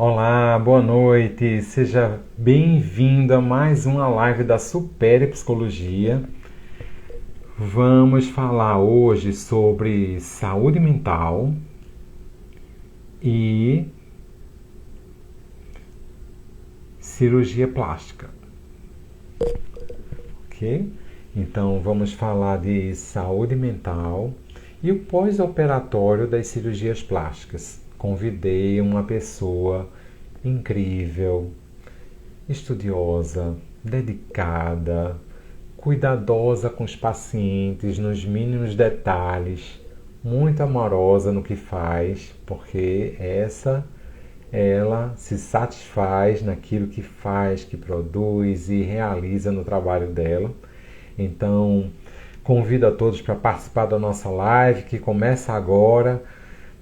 Olá, boa noite. Seja bem-vindo a mais uma live da Super Psicologia. Vamos falar hoje sobre saúde mental e cirurgia plástica, ok? Então, vamos falar de saúde mental e o pós-operatório das cirurgias plásticas. Convidei uma pessoa incrível, estudiosa, dedicada, cuidadosa com os pacientes nos mínimos detalhes, muito amorosa no que faz, porque ela se satisfaz naquilo que faz, que produz e realiza no trabalho dela. Então, convido a todos para participar da nossa live que começa agora.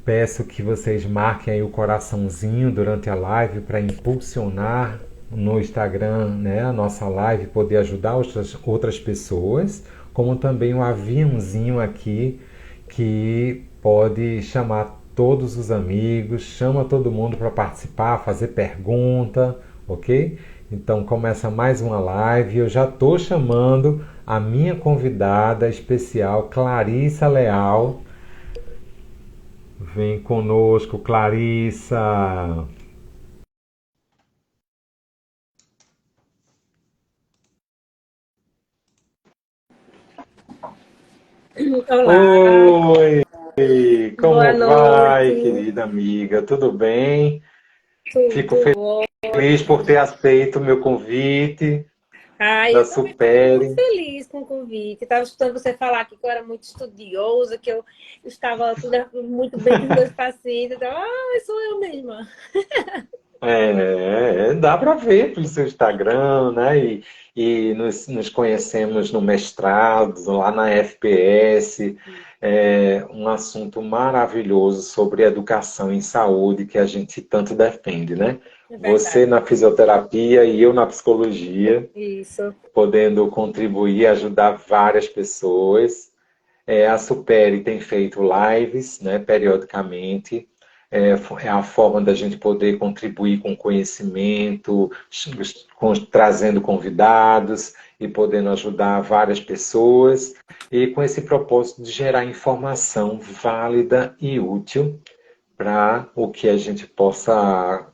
Peço que vocês marquem aí o coraçãozinho durante a live para impulsionar no Instagram, né, a nossa live, poder ajudar outras pessoas, como também um aviãozinho aqui que pode chamar todos os amigos, chama todo mundo para participar, fazer pergunta, ok? Então começa mais uma live. Eu já estou chamando a minha convidada especial, Clarissa Leal. Vem conosco, Clarissa. Olá, Oi, boa como vai, noite, querida amiga? Tudo bem? Fico tudo bom? feliz por ter aceito o meu convite da Eu também fico muito Supere. feliz com o convite. Estava escutando você falar aqui que eu era muito estudiosa, que eu estava muito bem com os meus pacientes. Sou eu mesma. Dá para ver pelo seu Instagram, né? E nos conhecemos no mestrado, lá na FPS. É um assunto maravilhoso sobre educação em saúde que a gente tanto defende, né? É Você verdade. na fisioterapia e eu na psicologia, Isso. podendo contribuir e ajudar várias pessoas. A Superi tem feito lives, né, periodicamente. É a forma da gente poder contribuir com conhecimento, trazendo convidados e podendo ajudar várias pessoas. E com esse propósito de gerar informação válida e útil para o que a gente possa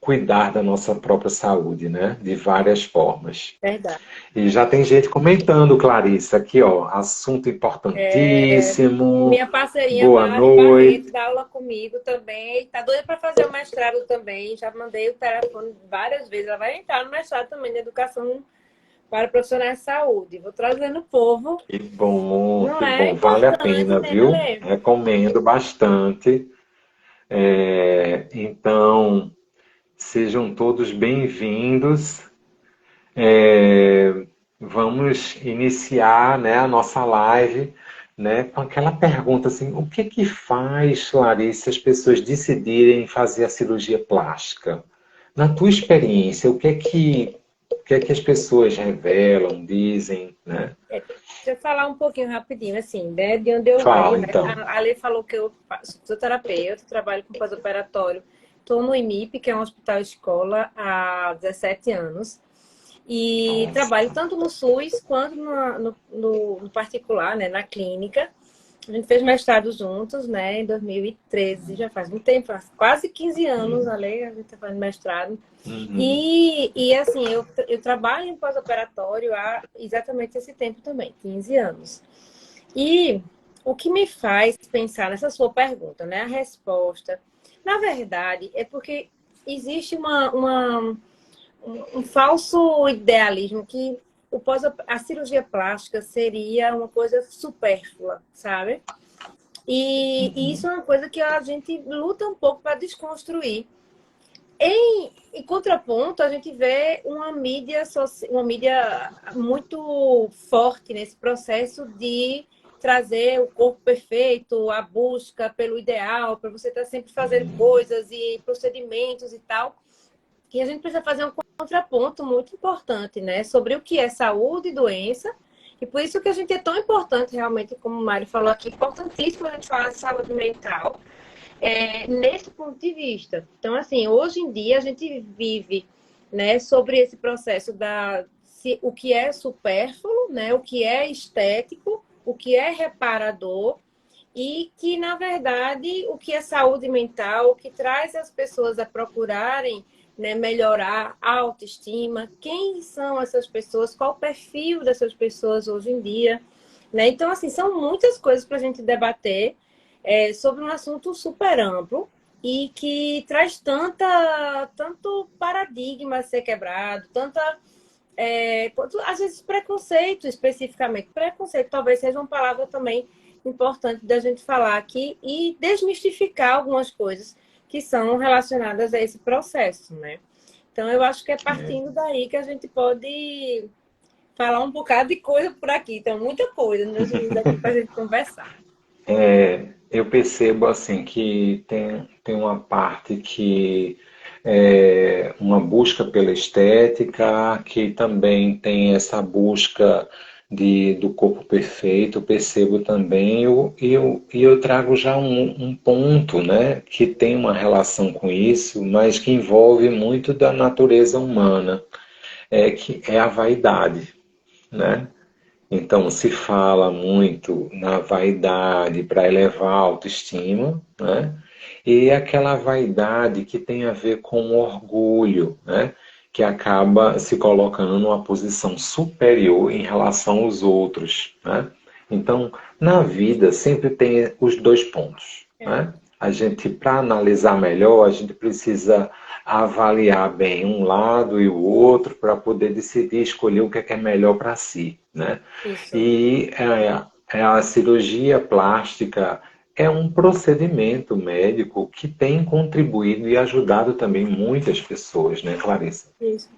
cuidar da nossa própria saúde, né? De várias formas. Verdade. E já tem gente comentando, Clarissa, aqui, ó, assunto importantíssimo. Minha parceirinha Boa Mari Barreto noite. dá aula comigo também. Tá doida para fazer o mestrado também. Já mandei o telefone várias vezes. Ela vai entrar no mestrado também de educação para profissionais de saúde. Vou trazendo o povo. Não Que é bom, vale a importante, pena, né, viu? Ale? Recomendo bastante. Então, sejam todos bem-vindos. Vamos iniciar, né, a nossa live, né, com aquela pergunta assim: o que que faz, Larissa, as pessoas decidirem fazer a cirurgia plástica? Na tua experiência, o que é que as pessoas revelam, dizem, né? Deixa eu falar um pouquinho rapidinho, assim, né, de onde eu Fala, venho, né? então. A Ale falou que eu sou fisioterapeuta, trabalho com pós-operatório. Estou no IMIP, que é um hospital-escola, há 17 anos. E trabalho tanto no SUS quanto no particular, né, na clínica. A gente fez mestrado juntos, né, em 2013, já faz muito tempo, faz quase 15 anos, a gente está fazendo mestrado. Uhum. E assim, eu trabalho em pós-operatório há exatamente esse tempo também, 15 anos. E o que me faz pensar nessa sua pergunta, né? A resposta, na verdade, é porque existe um falso idealismo que a cirurgia plástica seria uma coisa supérflua, sabe? E isso é uma coisa que a gente luta um pouco para desconstruir. Em contraponto, a gente vê uma mídia muito forte nesse processo de trazer o corpo perfeito, a busca pelo ideal, para você estar sempre fazendo coisas e procedimentos e tal. E a gente precisa fazer um contraponto muito importante, né? Sobre o que é saúde e doença. E por isso que a gente é tão importante, realmente, como o Mário falou aqui, importantíssimo a gente falar de saúde mental nesse ponto de vista. Então, assim, hoje em dia a gente vive, né, sobre esse processo o que é supérfluo, né, o que é estético, o que é reparador e que, na verdade, o que é saúde mental, o que traz as pessoas a procurarem, né, melhorar a autoestima, quem são essas pessoas, qual o perfil dessas pessoas hoje em dia, né? Então, assim, são muitas coisas para a gente debater sobre um assunto super amplo e que traz tanto paradigma a ser quebrado, às vezes preconceito especificamente. Preconceito talvez seja uma palavra também importante da gente falar aqui e desmistificar algumas coisas que são relacionadas a esse processo, né? Então, eu acho que é partindo daí que a gente pode falar um bocado de coisa por aqui. Então, muita coisa, meus amigos, aqui para a gente conversar. Eu percebo assim que tem uma parte que uma busca pela estética, que também tem essa busca do corpo perfeito, eu percebo também, e eu trago já um ponto, né, que tem uma relação com isso, mas que envolve muito da natureza humana, que é a vaidade, né? Então, se fala muito na vaidade para elevar a autoestima, né? E aquela vaidade que tem a ver com o orgulho, né? Que acaba se colocando numa posição superior em relação aos outros, né? Então, na vida sempre tem os dois pontos, né? A gente, para analisar melhor, a gente precisa avaliar bem um lado e o outro para poder decidir escolher o que é melhor para si, né? Isso. E a cirurgia plástica é um procedimento médico que tem contribuído e ajudado também muitas pessoas, né, Clarissa? Isso.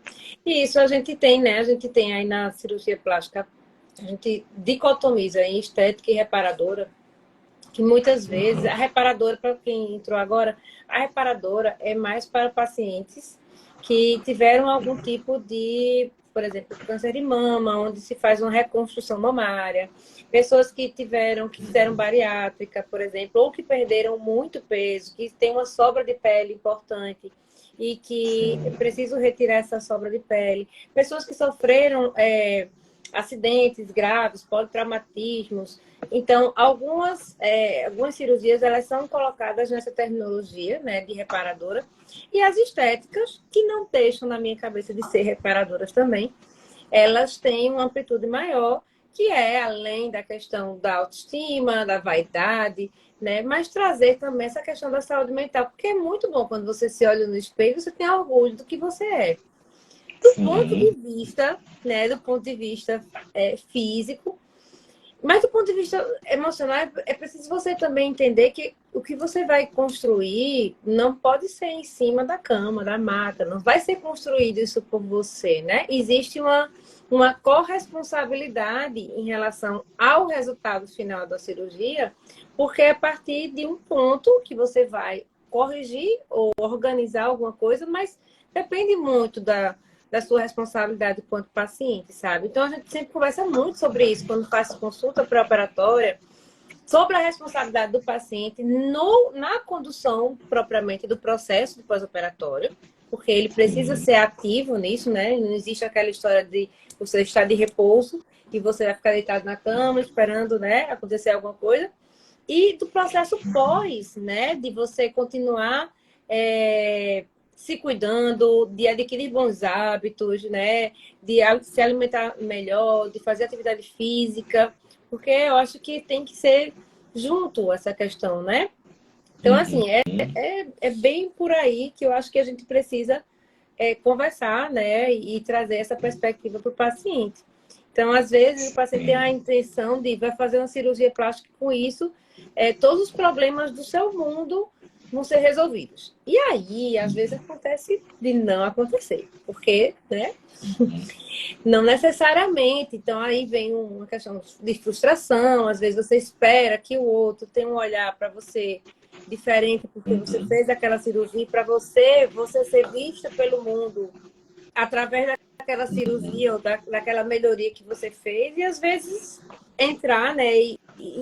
E isso a gente tem, né? A gente tem aí na cirurgia plástica, a gente dicotomiza em estética e reparadora, que muitas vezes a reparadora, para quem entrou agora, a reparadora é mais para pacientes que tiveram algum tipo de, por exemplo, câncer de mama, onde se faz uma reconstrução mamária, pessoas que fizeram bariátrica, por exemplo, ou que perderam muito peso, que tem uma sobra de pele importante e que é Sim. preciso retirar essa sobra de pele, pessoas que sofreram acidentes graves, politraumatismos. Então, algumas cirurgias elas são colocadas nessa terminologia, né, de reparadora, e as estéticas, que não deixam na minha cabeça de ser reparadoras também, elas têm uma amplitude maior, que é além da questão da autoestima, da vaidade, né, mas trazer também essa questão da saúde mental, porque é muito bom quando você se olha no espelho, você tem orgulho do que você é. Do ponto de Sim. vista, né, do ponto de vista físico, mas do ponto de vista emocional, é preciso você também entender que o que você vai construir não pode ser em cima da cama, da maca, não vai ser construído isso por você, né? Existe uma corresponsabilidade em relação ao resultado final da cirurgia, porque é a partir de um ponto que você vai corrigir ou organizar alguma coisa, mas depende muito da sua responsabilidade enquanto paciente, sabe? Então, a gente sempre conversa muito sobre isso quando faz consulta pré-operatória, sobre a responsabilidade do paciente na condução propriamente do processo de pós-operatório, porque ele precisa Sim. ser ativo nisso, né? Não existe aquela história de você estar de repouso e você vai ficar deitado na cama esperando, né, acontecer alguma coisa. E do processo pós, né, de você continuar se cuidando, de adquirir bons hábitos, né? De se alimentar melhor, de fazer atividade física, porque eu acho que tem que ser junto essa questão, né? Então, Uhum. assim, é bem por aí que eu acho que a gente precisa conversar, né? E trazer essa perspectiva para o paciente. Então, às vezes, o paciente tem a Sim. intenção de vai fazer uma cirurgia plástica com isso, todos os problemas do seu mundo vão ser resolvidos. E aí, às vezes, acontece de não acontecer, porque, né? Não necessariamente. Então, aí vem uma questão de frustração. Às vezes, você espera que o outro tenha um olhar para você diferente, porque você Uhum. fez aquela cirurgia, para você ser vista pelo mundo através daquela cirurgia ou daquela melhoria que você fez e às vezes entrar, né, e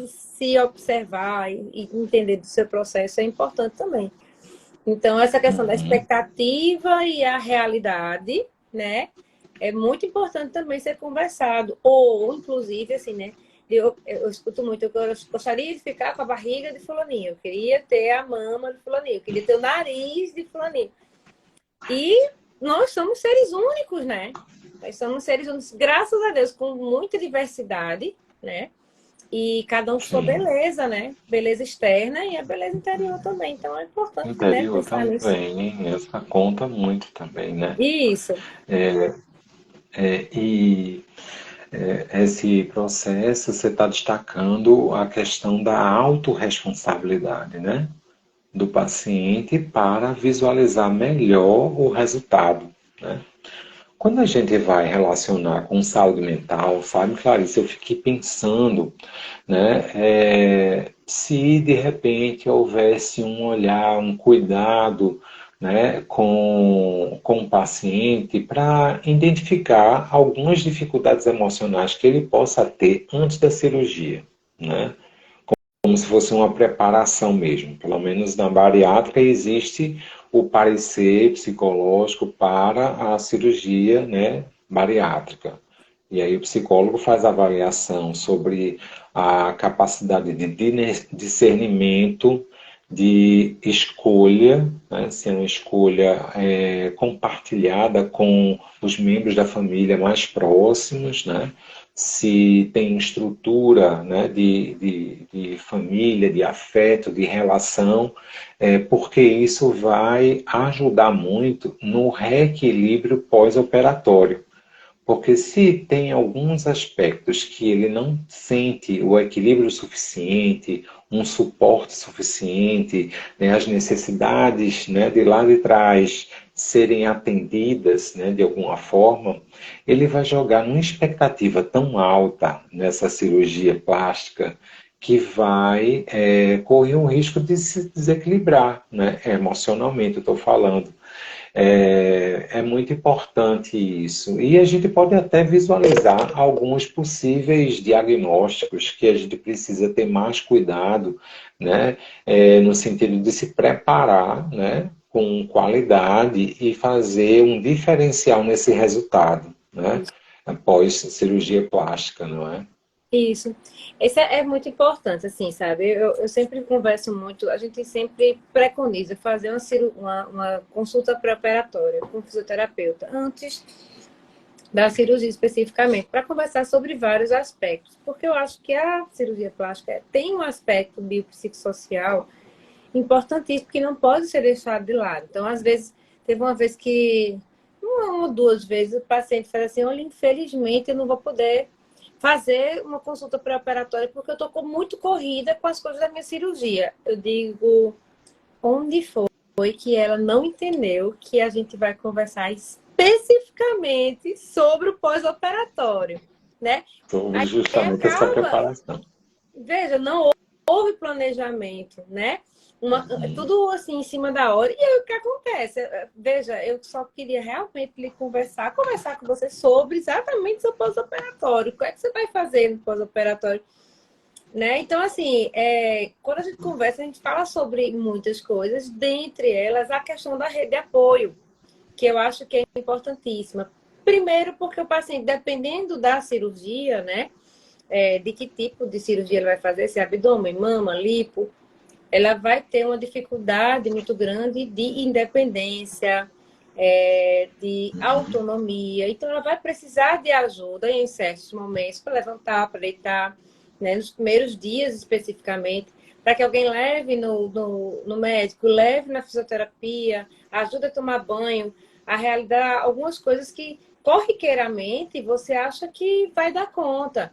se observar e entender do seu processo é importante também. Então, essa questão da Uhum. expectativa e a realidade, né, é muito importante também ser conversado. Ou, inclusive, assim, né, eu escuto muito, eu gostaria de ficar com a barriga de fulaninho, eu queria ter a mama de fulaninho, eu queria ter o nariz de fulaninho. E nós somos seres únicos, né? Nós somos seres únicos, graças a Deus, com muita diversidade, né? E cada um com sua Sim. beleza, né? Beleza externa e a beleza interior também. Então é importante, né, Interior pensar nisso. também, essa conta muito também, né? Isso, E esse processo você está destacando a questão da autorresponsabilidade, né? Do paciente para visualizar melhor o resultado, né? Quando a gente vai relacionar com saúde mental, sabe, Clarice, eu fiquei pensando, né, se de repente houvesse um olhar, um cuidado, né, com o paciente para identificar algumas dificuldades emocionais que ele possa ter antes da cirurgia, né? Como se fosse uma preparação mesmo. Pelo menos na bariátrica existe o parecer psicológico para a cirurgia, né, bariátrica. E aí o psicólogo faz a avaliação sobre a capacidade de discernimento, de escolha, né, se é uma escolha compartilhada com os membros da família mais próximos, né, se tem estrutura, né, de família, de afeto, de relação, porque isso vai ajudar muito no reequilíbrio pós-operatório. Porque se tem alguns aspectos que ele não sente o equilíbrio suficiente, um suporte suficiente, né, as necessidades, né, de lá de trás serem atendidas, né, de alguma forma, ele vai jogar numa expectativa tão alta nessa cirurgia plástica que vai correr um risco de se desequilibrar, né, emocionalmente, eu estou falando. É muito importante isso. E a gente pode até visualizar alguns possíveis diagnósticos que a gente precisa ter mais cuidado, né? No sentido de se preparar, né? Com qualidade e fazer um diferencial nesse resultado, né? isso. Após cirurgia plástica, não é? Isso. Esse é muito importante, assim, sabe? Eu sempre converso muito, a gente sempre preconiza fazer uma consulta pré-operatória com o fisioterapeuta antes da cirurgia especificamente, para conversar sobre vários aspectos. Porque eu acho que a cirurgia plástica tem um aspecto biopsicossocial importantíssimo que não pode ser deixado de lado. Então, às vezes, teve uma vez que, uma ou duas vezes, o paciente fala assim: olha, infelizmente eu não vou poder fazer uma consulta pré-operatória porque eu estou muito corrida com as coisas da minha cirurgia. Eu digo, onde foi que ela não entendeu que a gente vai conversar especificamente sobre o pós-operatório, né? Sobre Aí justamente essa acaba, preparação. veja, não houve planejamento, né? Tudo assim em cima da hora. E aí o que acontece? Veja, eu só queria realmente lhe conversar com você sobre exatamente o seu pós-operatório. O que é que você vai fazer no pós-operatório? Né? Então, assim, quando a gente conversa, a gente fala sobre muitas coisas, dentre elas a questão da rede de apoio, que eu acho que é importantíssima. Primeiro, porque o paciente, dependendo da cirurgia, né? De que tipo de cirurgia ele vai fazer, se é abdômen, mama, lipo, ela vai ter uma dificuldade muito grande de independência, de autonomia. Então, ela vai precisar de ajuda em certos momentos para levantar, para deitar, né? Nos primeiros dias especificamente, para que alguém leve no médico, leve na fisioterapia, ajude a tomar banho, a realizar algumas coisas que corriqueiramente você acha que vai dar conta.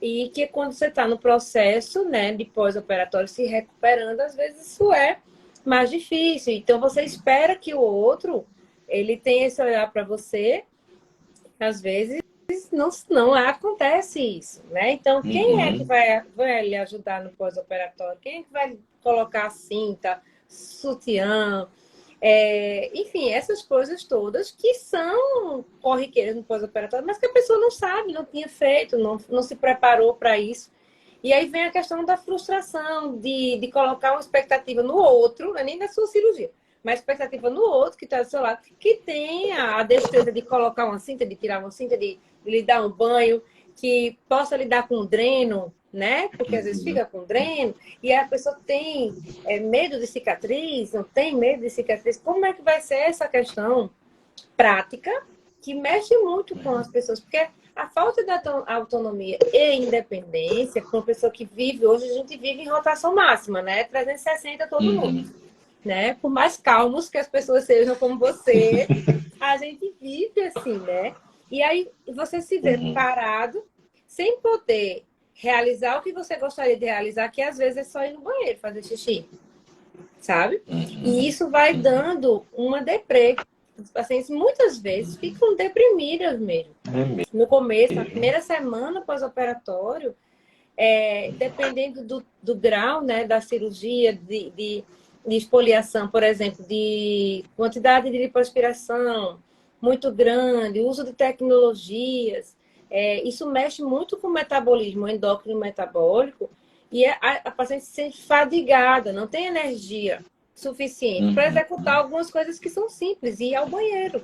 E que quando você está no processo, né, de pós-operatório se recuperando, às vezes isso é mais difícil. Então você espera que o outro ele tenha esse olhar para você, às vezes não acontece isso, né? Então quem é que Uhum. vai lhe ajudar no pós-operatório? Quem é que vai colocar a cinta, sutiã, Enfim, essas coisas todas que são corriqueiras no pós-operatório, mas que a pessoa não sabe, não tinha feito, não se preparou para isso. E aí vem a questão da frustração, de colocar uma expectativa no outro, não é nem na sua cirurgia, mas expectativa no outro que está do seu lado, que tenha a destreza de colocar uma cinta, de tirar uma cinta, de lhe dar um banho, que possa lidar com um dreno, né? Porque às vezes fica com dreno, e a pessoa tem medo de cicatriz, não tem medo de cicatriz. Como é que vai ser essa questão prática que mexe muito com as pessoas? Porque a falta de autonomia e independência, para uma pessoa que vive, hoje a gente vive em rotação máxima, né? 360 todo mundo, né? Por mais calmos que as pessoas sejam como você, a gente vive assim, né? E aí você se vê parado, sem poder realizar o que você gostaria de realizar, que às vezes é só ir no banheiro fazer xixi, sabe? E isso vai dando uma deprê. Os pacientes muitas vezes ficam deprimidas mesmo. No começo, na primeira semana pós-operatório, dependendo do grau, né, da cirurgia, de esfoliação, por exemplo, de quantidade de lipoaspiração muito grande, uso de tecnologias, isso mexe muito com o metabolismo, o endócrino metabólico, e a paciente se sente fadigada, não tem energia suficiente para executar algumas coisas que são simples, ir ao banheiro.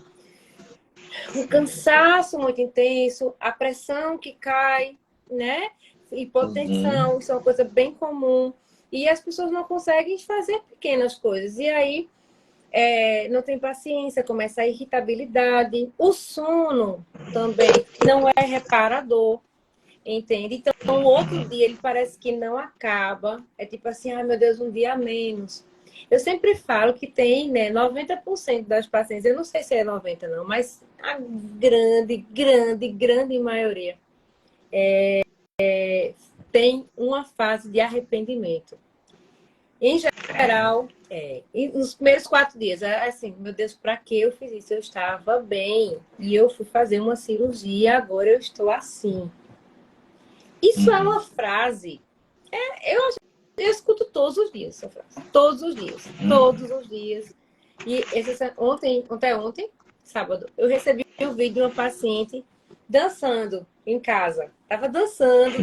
Um cansaço muito intenso, a pressão que cai, né? Hipotensão, isso é uma coisa bem comum. E as pessoas não conseguem fazer pequenas coisas. E aí não tem paciência, começa a irritabilidade. O sono também não é reparador, entende? Então, o outro dia ele parece que não acaba. É tipo assim, ai meu Deus, um dia a menos. Eu sempre falo que tem, né, 90% das pacientes, eu não sei se é 90% não, mas a grande maioria tem uma fase de arrependimento. Em geral, nos primeiros 4 dias, assim, meu Deus, para que eu fiz isso? Eu estava bem e eu fui fazer uma cirurgia, agora eu estou assim. Isso é uma frase, eu escuto todos os dias essa frase, todos os dias. E ontem, sábado, eu recebi um vídeo de uma paciente dançando em casa. Tava dançando,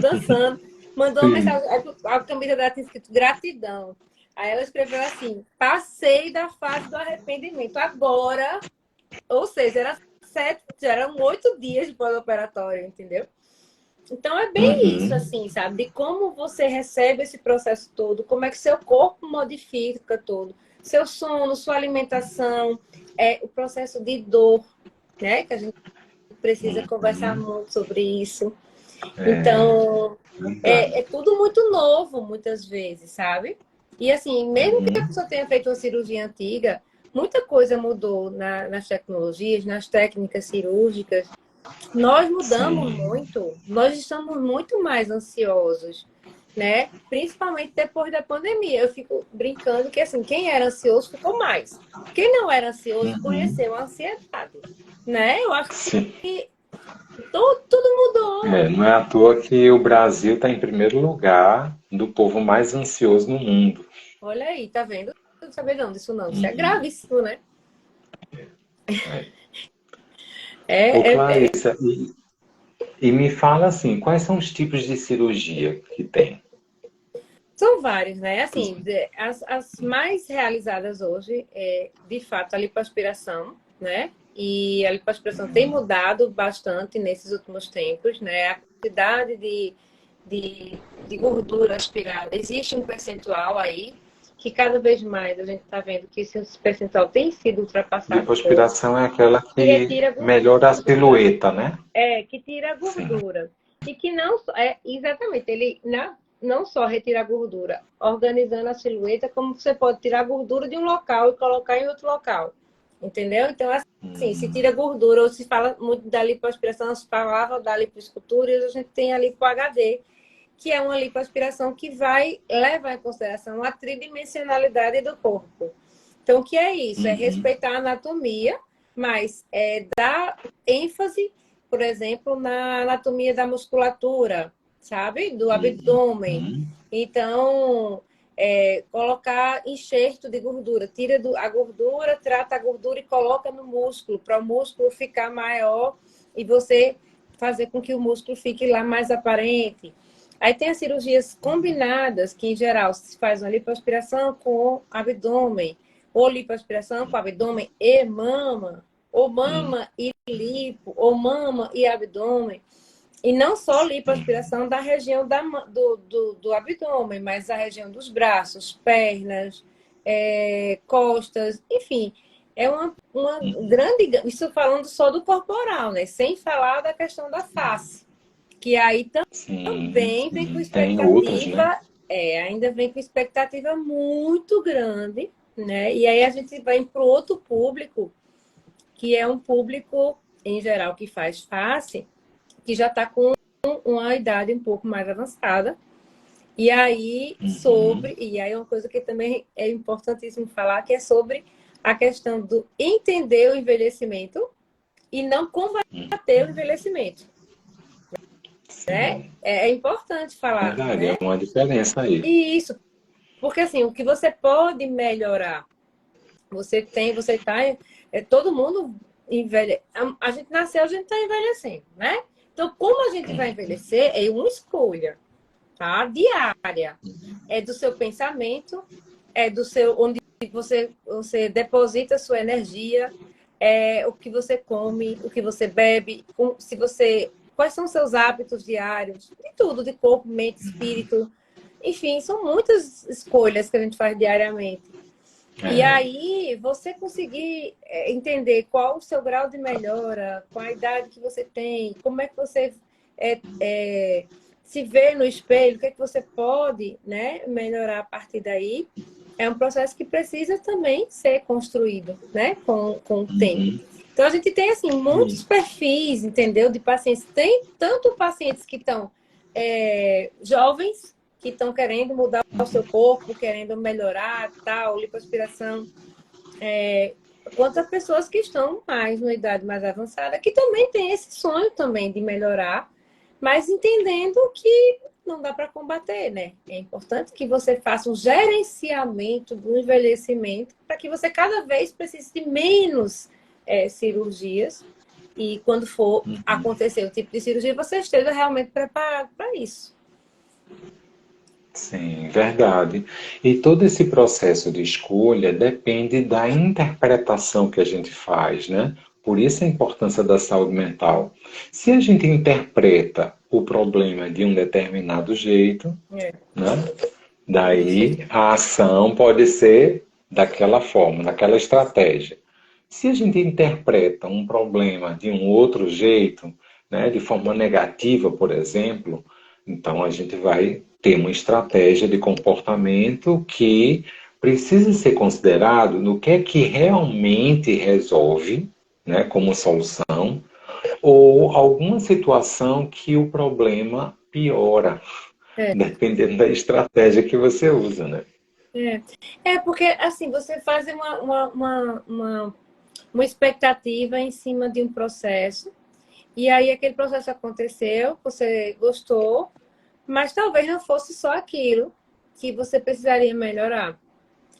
mandou uma mensagem, a camisa dela tinha escrito gratidão. Aí ela escreveu assim: passei da fase do arrependimento. Agora, ou seja, eram 8 dias de pós-operatório, entendeu? Então é bem isso, assim, sabe? De como você recebe esse processo todo, como é que seu corpo modifica todo, seu sono, sua alimentação, o processo de dor, né? Que a gente precisa conversar muito sobre isso. Então, é tudo muito novo, muitas vezes, sabe? E assim, mesmo que a pessoa tenha feito uma cirurgia antiga, muita coisa mudou nas tecnologias, nas técnicas cirúrgicas. Nós mudamos muito, nós estamos muito mais ansiosos, né? Principalmente depois da pandemia. Eu fico brincando que assim, quem era ansioso ficou mais. Quem não era ansioso conheceu a ansiedade, né? Eu acho que tudo mudou. Não é à toa que o Brasil está em primeiro lugar do povo mais ansioso no mundo. Olha aí, tá vendo? Não sabia não disso não. Isso é gravíssimo, né? Ô, É, é, Clarissa, e me fala assim, quais são os tipos de cirurgia que tem? São vários, né? Assim, as mais realizadas hoje de fato, a lipoaspiração, né? E a lipoaspiração tem mudado bastante nesses últimos tempos, né? A quantidade de gordura aspirada, existe um percentual aí que cada vez mais a gente está vendo que esse percentual tem sido ultrapassado. Lipoaspiração é aquela Que que retira melhora a gordura. silhueta, né? Que tira a Sim. gordura. E que não exatamente, ele não só retira a gordura, organizando a silhueta, como você pode tirar a gordura de um local e colocar em outro local. Entendeu? Então, assim, se tira gordura, ou se fala muito da lipoaspiração, se falava da lipoescultura, e a gente tem a lipo HD, que é uma lipoaspiração que vai levar em consideração a tridimensionalidade do corpo. Então, o que é isso? É respeitar a anatomia, mas dar ênfase, por exemplo, na anatomia da musculatura, sabe? Do abdômen. Então, colocar enxerto de gordura. Tira a gordura, trata a gordura e coloca no músculo, para o músculo ficar maior e você fazer com que o músculo fique lá mais aparente. Aí tem as cirurgias combinadas, que em geral se faz uma lipoaspiração com abdômen, ou lipoaspiração com abdômen e mama, ou mama e lipo, ou mama e abdômen. E não só lipoaspiração da região do abdômen, mas da região dos braços, pernas, costas, enfim. É uma grande... Isso falando só do corporal, né? Sem falar da questão da face. Que aí também vem com Tem outras, né? expectativa... ainda vem com expectativa muito grande, né? E aí a gente vai para o outro público, que é um público, em geral, que faz face, que já está com uma idade um pouco mais avançada. E aí, e aí uma coisa que também é importantíssimo falar, que é sobre a questão do entender o envelhecimento e não combater o envelhecimento. Né? É importante falar. Verdade, Né? é uma diferença aí. E isso, porque assim, o que você pode melhorar, todo mundo envelhece. A gente nasceu, a gente está envelhecendo, né? Então, como a gente vai envelhecer, é uma escolha, tá? Diária. É do seu pensamento, é do seu onde você deposita a sua energia, o que você come, o que você bebe, quais são os seus hábitos diários, de tudo, de corpo, mente, espírito. Enfim, são muitas escolhas que a gente faz diariamente. E aí, você conseguir entender qual o seu grau de melhora, qual a idade que você tem, como é que você se vê no espelho, o que é que você pode, né, melhorar a partir daí, é um processo que precisa também ser construído, né, com o tempo. Então, a gente tem, assim, muitos perfis, entendeu, de pacientes. Tem tanto pacientes que estão jovens, que estão querendo mudar o seu corpo, querendo melhorar, tal, lipoaspiração, quanto as pessoas que estão mais numa idade mais avançada, que também tem esse sonho também de melhorar, mas entendendo que não dá para combater, né? É importante que você faça um gerenciamento do envelhecimento para que você cada vez precise de menos cirurgias e quando for acontecer o tipo de cirurgia, você esteja realmente preparado para isso. Sim, verdade. E todo esse processo de escolha depende da interpretação que a gente faz, né? Por isso a importância da saúde mental. Se a gente interpreta o problema de um determinado jeito, né? Daí a ação pode ser daquela forma, daquela estratégia. Se a gente interpreta um problema de um outro jeito, né, de forma negativa, por exemplo, então a gente vai ter uma estratégia de comportamento que precisa ser considerado no que é que realmente resolve, né, como solução, ou alguma situação que o problema piora, dependendo da estratégia que você usa, né? Porque assim, você faz uma expectativa em cima de um processo, e aí aquele processo aconteceu, você gostou, mas talvez não fosse só aquilo que você precisaria melhorar.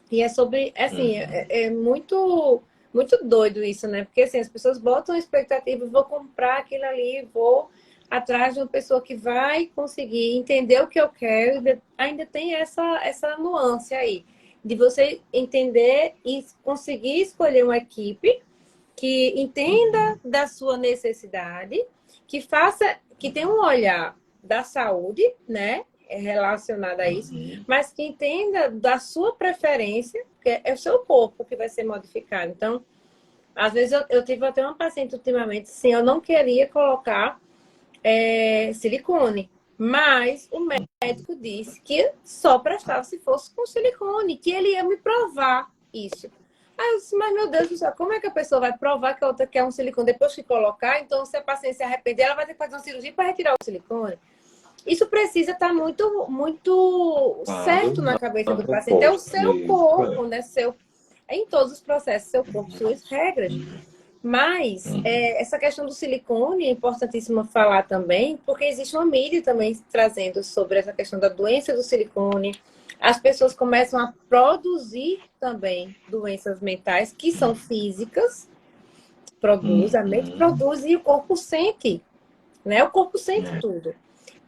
E é sobre, assim, é muito, muito doido isso, né? Porque assim, as pessoas botam expectativa, vou comprar aquilo ali, vou atrás de uma pessoa que vai conseguir entender o que eu quero, ainda tem essa nuance aí, de você entender e conseguir escolher uma equipe que entenda da sua necessidade, que tenha um olhar da saúde, né? Relacionada a isso, mas que entenda da sua preferência, porque é o seu corpo que vai ser modificado. Então, às vezes eu tive até uma paciente ultimamente, sim, eu não queria colocar silicone, mas o médico disse que só prestava se fosse com silicone, que ele ia me provar isso. Aí eu disse, mas meu Deus do céu, como é que a pessoa vai provar que a outra quer um silicone depois que colocar? Então, se a paciente se arrepender, ela vai ter que fazer uma cirurgia para retirar o silicone. Isso precisa estar muito, muito certo na cabeça do paciente. É o seu corpo, né? Em todos os processos, seu corpo, suas regras. Mas essa questão do silicone é importantíssimo falar também, porque existe uma mídia também trazendo sobre essa questão da doença do silicone, as pessoas começam a produzir também doenças mentais que são físicas, a mente produz e o corpo sente, né? O corpo sente tudo.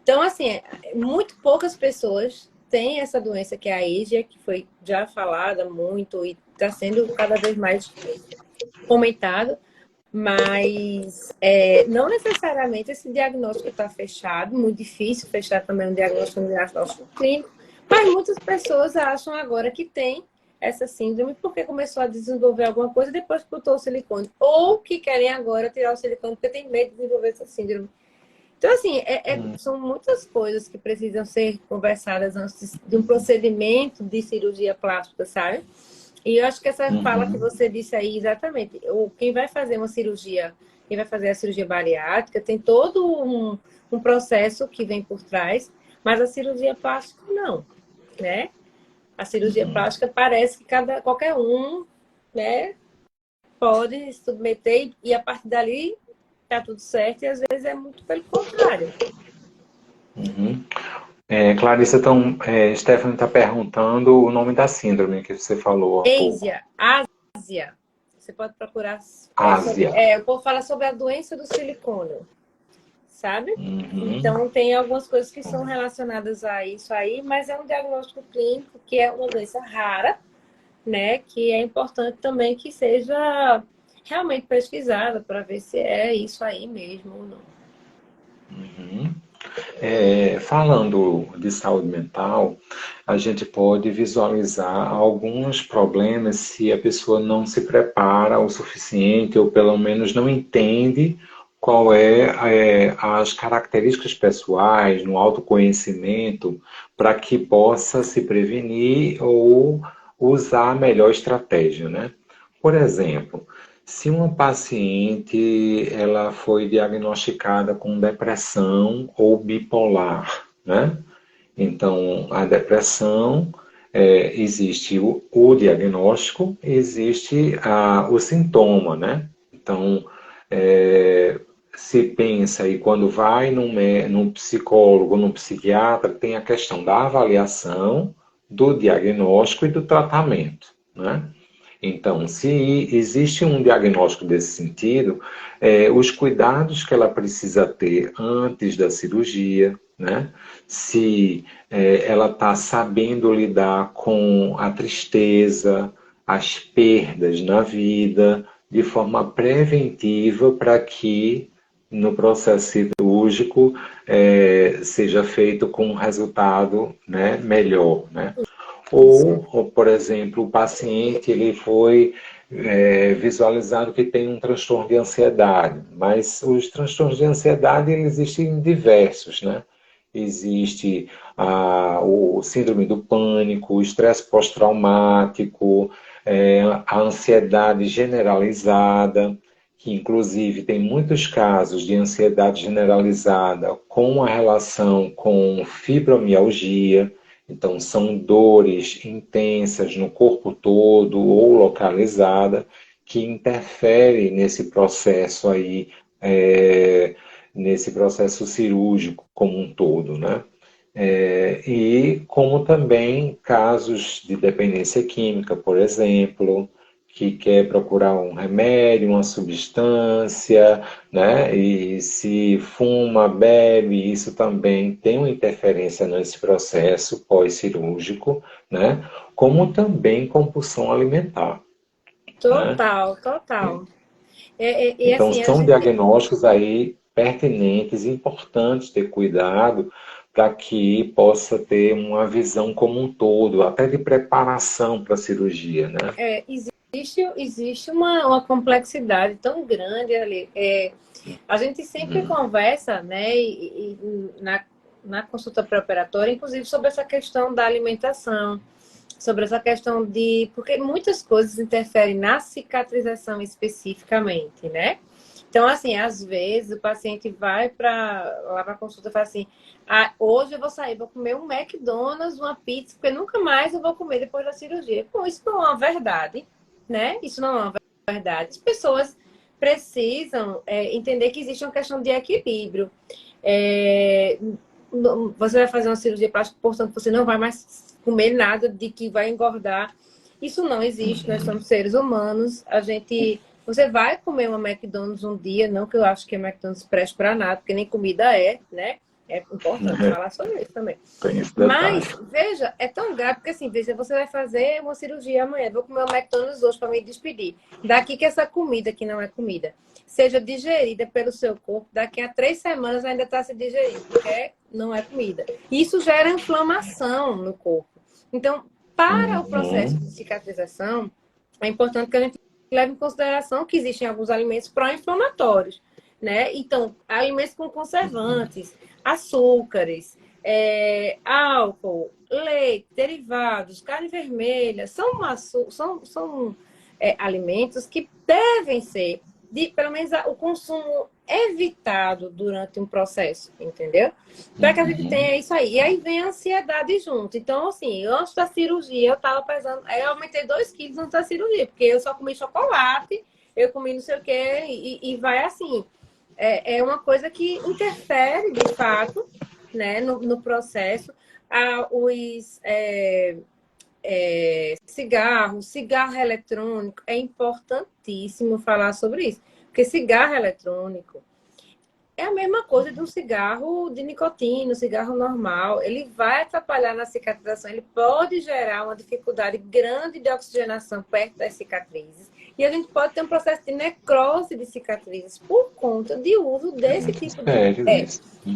Então, assim, muito poucas pessoas têm essa doença que é a EJA, que foi já falada muito e está sendo cada vez mais comentado, mas não necessariamente esse diagnóstico está fechado, muito difícil fechar também um diagnóstico clínico, mas muitas pessoas acham agora que tem essa síndrome porque começou a desenvolver alguma coisa depois que botou o silicone, ou que querem agora tirar o silicone porque tem medo de desenvolver essa síndrome. Então, assim, são muitas coisas que precisam ser conversadas antes de um procedimento de cirurgia plástica, sabe? E eu acho que essa fala que você disse aí, exatamente, quem vai fazer uma cirurgia, quem vai fazer a cirurgia bariátrica, tem todo um processo que vem por trás, mas a cirurgia plástica não, né? A cirurgia plástica parece que qualquer um, né, pode se submeter e a partir dali tá tudo certo e às vezes é muito pelo contrário. Clarissa, então, Stephanie está perguntando o nome da síndrome que você falou há pouco. Ásia. Você pode procurar. Ásia. O povo fala sobre a doença do silicone, sabe? Então, tem algumas coisas que são relacionadas a isso aí, mas é um diagnóstico clínico que é uma doença rara, né? Que é importante também que seja realmente pesquisada para ver se é isso aí mesmo ou não. Falando de saúde mental, a gente pode visualizar alguns problemas se a pessoa não se prepara o suficiente ou pelo menos não entende qual as características pessoais no autoconhecimento para que possa se prevenir ou usar a melhor estratégia, né? Por exemplo, se uma paciente ela foi diagnosticada com depressão ou bipolar, né? Então, a depressão, existe o diagnóstico, existe o sintoma, né? Então, se pensa aí, quando vai num psicólogo, num psiquiatra, tem a questão da avaliação, do diagnóstico e do tratamento, né? Então, se existe um diagnóstico desse sentido, os cuidados que ela precisa ter antes da cirurgia, né? Se ela está sabendo lidar com a tristeza, as perdas na vida, de forma preventiva para que no processo cirúrgico seja feito com um resultado, né, melhor, né? Ou, por exemplo, o paciente ele foi visualizado que tem um transtorno de ansiedade, mas os transtornos de ansiedade eles existem diversos, né? Existe o síndrome do pânico, o estresse pós-traumático, a ansiedade generalizada, que inclusive tem muitos casos de ansiedade generalizada com a relação com fibromialgia. Então, são dores intensas no corpo todo ou localizada que interferem nesse processo aí, nesse processo cirúrgico como um todo, né? E como também casos de dependência química, por exemplo, que quer procurar um remédio, uma substância, né? E se fuma, bebe, isso também tem uma interferência nesse processo pós-cirúrgico, né? Como também compulsão alimentar. Total, né? Total. Então, Assim, são diagnósticos aí pertinentes, importantes ter cuidado para que possa ter uma visão como um todo, até de preparação para a cirurgia, né? Existe uma complexidade tão grande ali. A gente sempre conversa, né, na consulta pré-operatória, inclusive sobre essa questão da alimentação, sobre essa questão porque muitas coisas interferem na cicatrização especificamente, né? Então, assim, às vezes o paciente vai lá para a consulta e fala assim: hoje eu vou sair, vou comer um McDonald's, uma pizza, porque nunca mais eu vou comer depois da cirurgia. Bom, isso não é uma verdade, né? Isso não é uma verdade. As pessoas precisam entender que existe uma questão de equilíbrio. Você vai fazer uma cirurgia plástica, portanto, você não vai mais comer nada de que vai engordar. Isso não existe, nós somos seres humanos. Você vai comer uma McDonald's um dia, não que eu acho que a McDonald's preste para nada, porque nem comida é, né? É importante falar sobre isso também. Mas, veja, é tão grave, porque assim, veja, você vai fazer uma cirurgia amanhã, vou comer um McDonald's hoje para me despedir. Daqui que essa comida, que não é comida, seja digerida pelo seu corpo, daqui a 3 semanas ainda está se digerindo, porque não é comida. Isso gera inflamação no corpo. Então, para o processo de cicatrização, é importante que a gente leve em consideração que existem alguns alimentos pró-inflamatórios, né? Então, alimentos com conservantes, açúcares, álcool, leite, derivados, carne vermelha, são alimentos que devem ser, pelo menos, o consumo evitado durante um processo, entendeu? Para que a gente tenha isso aí. E aí vem a ansiedade junto. Então, assim, antes da cirurgia, eu estava pesando, aí eu aumentei 2 quilos antes da cirurgia, porque eu só comi chocolate, eu comi não sei o quê, e vai assim. É uma coisa que interfere, de fato, né, no processo. Cigarro eletrônico, é importantíssimo falar sobre isso. Porque cigarro eletrônico é a mesma coisa de um cigarro de nicotina, um cigarro normal. Ele vai atrapalhar na cicatrização, ele pode gerar uma dificuldade grande de oxigenação perto das cicatrizes. E a gente pode ter um processo de necrose de cicatrizes por conta de uso desse tipo de...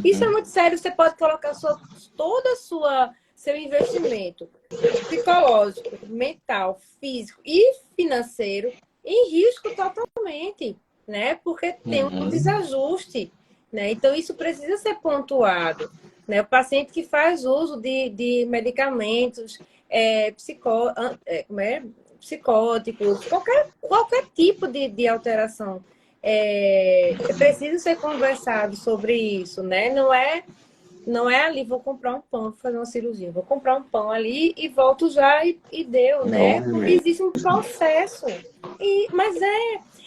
Isso é muito sério. Você pode colocar todo seu investimento psicológico, mental, físico e financeiro em risco totalmente, né? Porque tem um desajuste, né? Então, isso precisa ser pontuado, né? O paciente que faz uso de medicamentos psicóticos, qualquer tipo de alteração, é preciso ser conversado sobre isso, né? Não é ali, vou comprar um pão para fazer uma cirurgia. Vou comprar um pão ali e volto já e deu, né? Porque existe um processo.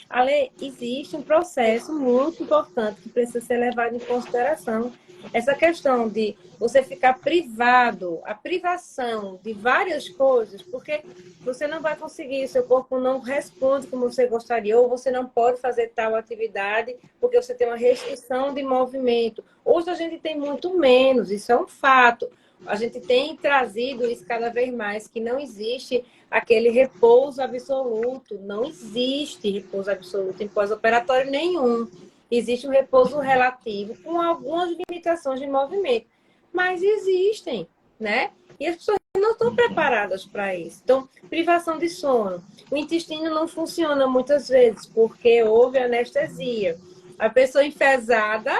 Ale, existe um processo muito importante que precisa ser levado em consideração. Essa questão de você ficar privado, a privação de várias coisas, porque você não vai conseguir, seu corpo não responde como você gostaria, ou você não pode fazer tal atividade porque você tem uma restrição de movimento. Hoje a gente tem muito menos, isso é um fato. A gente tem trazido isso cada vez mais, que não existe aquele repouso absoluto, não existe repouso absoluto em pós-operatório nenhum. Existe um repouso relativo com algumas limitações de movimento, mas existem, né? E as pessoas não estão preparadas para isso. Então, privação de sono. O intestino não funciona muitas vezes porque houve anestesia. A pessoa enfesada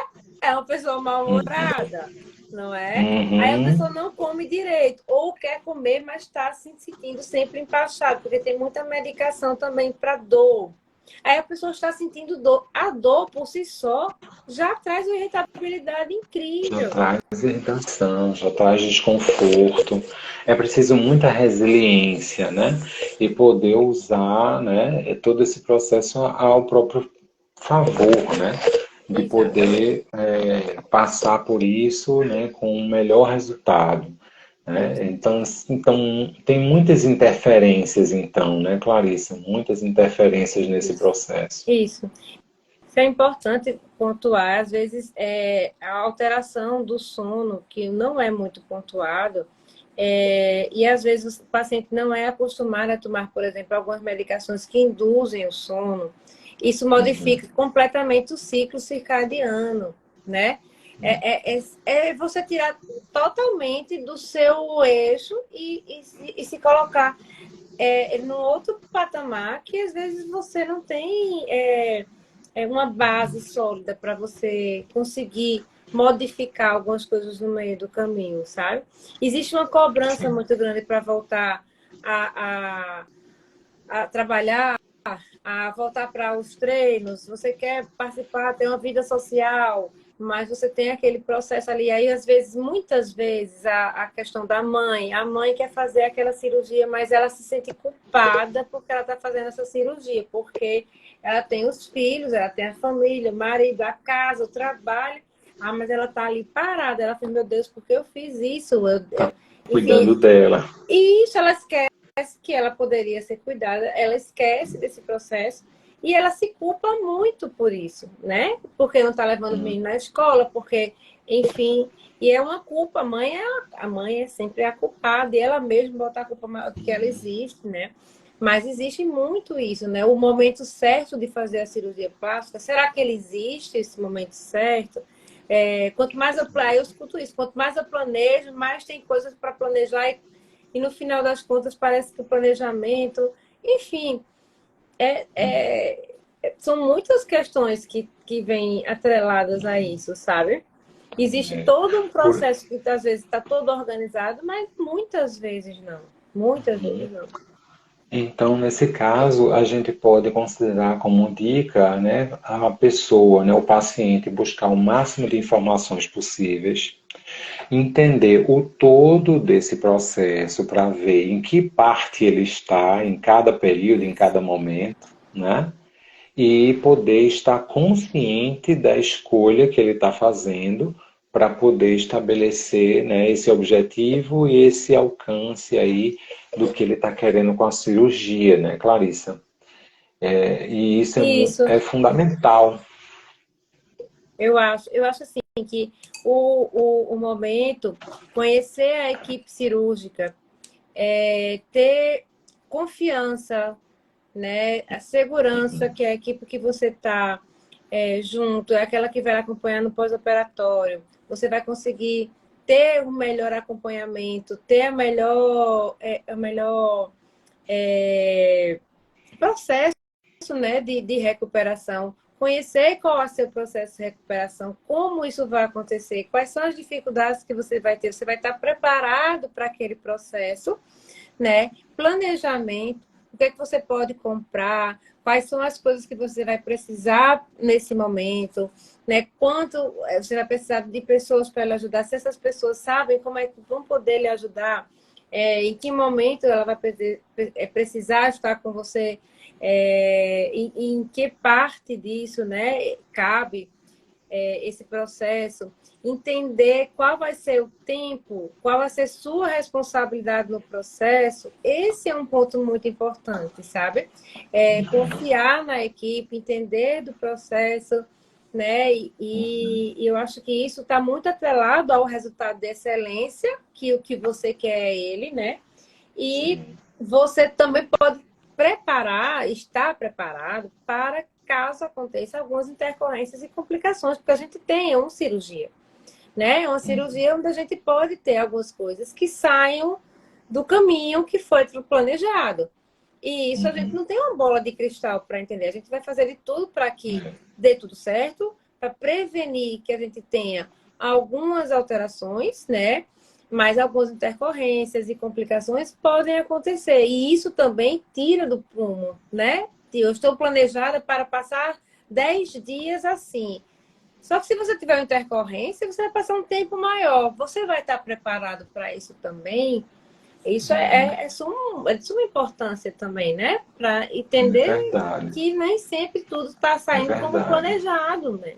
é uma pessoa mal-humorada, não é? Aí a pessoa não come direito, ou quer comer, mas está se sentindo sempre empachado, porque tem muita medicação também para dor. Aí a pessoa está sentindo dor. A dor, por si só, já traz uma irritabilidade incrível. Já traz irritação, já traz desconforto. É preciso muita resiliência, né? E poder usar, né, todo esse processo ao próprio favor, né? De poder passar por isso, né, com um melhor resultado. Né? Então, tem muitas interferências, então, né, Clarissa? Muitas interferências nesse processo. Isso é importante pontuar. Às vezes, a alteração do sono, que não é muito pontuado, e às vezes o paciente não é acostumado a tomar, por exemplo, algumas medicações que induzem o sono. Isso modifica completamente o ciclo circadiano, né? É você tirar totalmente do seu eixo e se colocar num outro patamar que às vezes você não tem uma base sólida para você conseguir modificar algumas coisas no meio do caminho, sabe? Existe uma cobrança muito grande para voltar a trabalhar, a voltar para os treinos, você quer participar, ter uma vida social, mas você tem aquele processo ali. Aí, às vezes, muitas vezes, a questão da mãe, a mãe quer fazer aquela cirurgia, mas ela se sente culpada porque ela está fazendo essa cirurgia, porque ela tem os filhos, ela tem a família, o marido, a casa, o trabalho. Mas ela está ali parada. Ela fala, meu Deus, por que eu fiz isso? enfim, Cuidando dela. e isso ela esquece que ela poderia ser cuidada, ela esquece desse processo e ela se culpa muito por isso, né? Porque não está levando os Hum, meninos na escola, porque, enfim, e é uma culpa. A mãe é sempre a culpada e ela mesma botar a culpa maior do que ela existe, né? Mas existe muito isso, né? O momento certo de fazer a cirurgia plástica, será que ele existe, esse momento certo? Quanto mais eu escuto isso, quanto mais eu planejo, mais tem coisas para planejar e no final das contas parece que o planejamento, enfim, é, é, são muitas questões que vêm atreladas a isso, sabe? Existe é. todo um Por, processo que às vezes está todo organizado, mas muitas vezes não. Muitas vezes não. Então, nesse caso, a gente pode considerar como dica, né, a pessoa, né, o paciente, buscar o máximo de informações possíveis, entender o todo desse processo para ver em que parte ele está, em cada período, em cada momento, né? E poder estar consciente da escolha que ele está fazendo para poder estabelecer, né, esse objetivo e esse alcance aí do que ele está querendo com a cirurgia, né, Clarissa? E isso Isso, é fundamental. eu acho assim que o momento, conhecer a equipe cirúrgica, ter confiança, né? A segurança que a equipe que você está junto é aquela que vai acompanhar no pós-operatório. Você vai conseguir ter o melhor acompanhamento, ter a melhor processo, né, de recuperação. Conhecer qual é o seu processo de recuperação, como isso vai acontecer, quais são as dificuldades que você vai ter. Você vai estar preparado para aquele processo, né? Planejamento, o que é que você pode comprar, quais são as coisas que você vai precisar nesse momento, né? Quanto você vai precisar de pessoas para lhe ajudar, se essas pessoas sabem como é que vão poder lhe ajudar, em que momento ela vai precisar estar com você, em que parte disso, né, cabe esse processo, entender qual vai ser o tempo, qual vai ser sua responsabilidade no processo, esse é um ponto muito importante, sabe? Confiar na equipe, entender do processo, né? E eu acho que isso está muito atrelado ao resultado de excelência, que o que você quer é ele, né? E Sim, você também pode preparar, estar preparado para caso aconteça algumas intercorrências e complicações, porque a gente tem uma cirurgia, né? Uma cirurgia onde a gente pode ter algumas coisas que saiam do caminho que foi planejado. E isso a gente não tem uma bola de cristal para entender. A gente vai fazer de tudo para que dê tudo certo, para prevenir que a gente tenha algumas alterações, né? Mas algumas intercorrências e complicações podem acontecer. E isso também tira do prumo, né? Eu estou planejada para passar 10 dias assim. Só que se você tiver uma intercorrência, você vai passar um tempo maior. Você vai estar preparado para isso também? Isso é de suma importância também, né? Para é entender verdade, que nem sempre tudo está é saindo como verdade. planejado, né?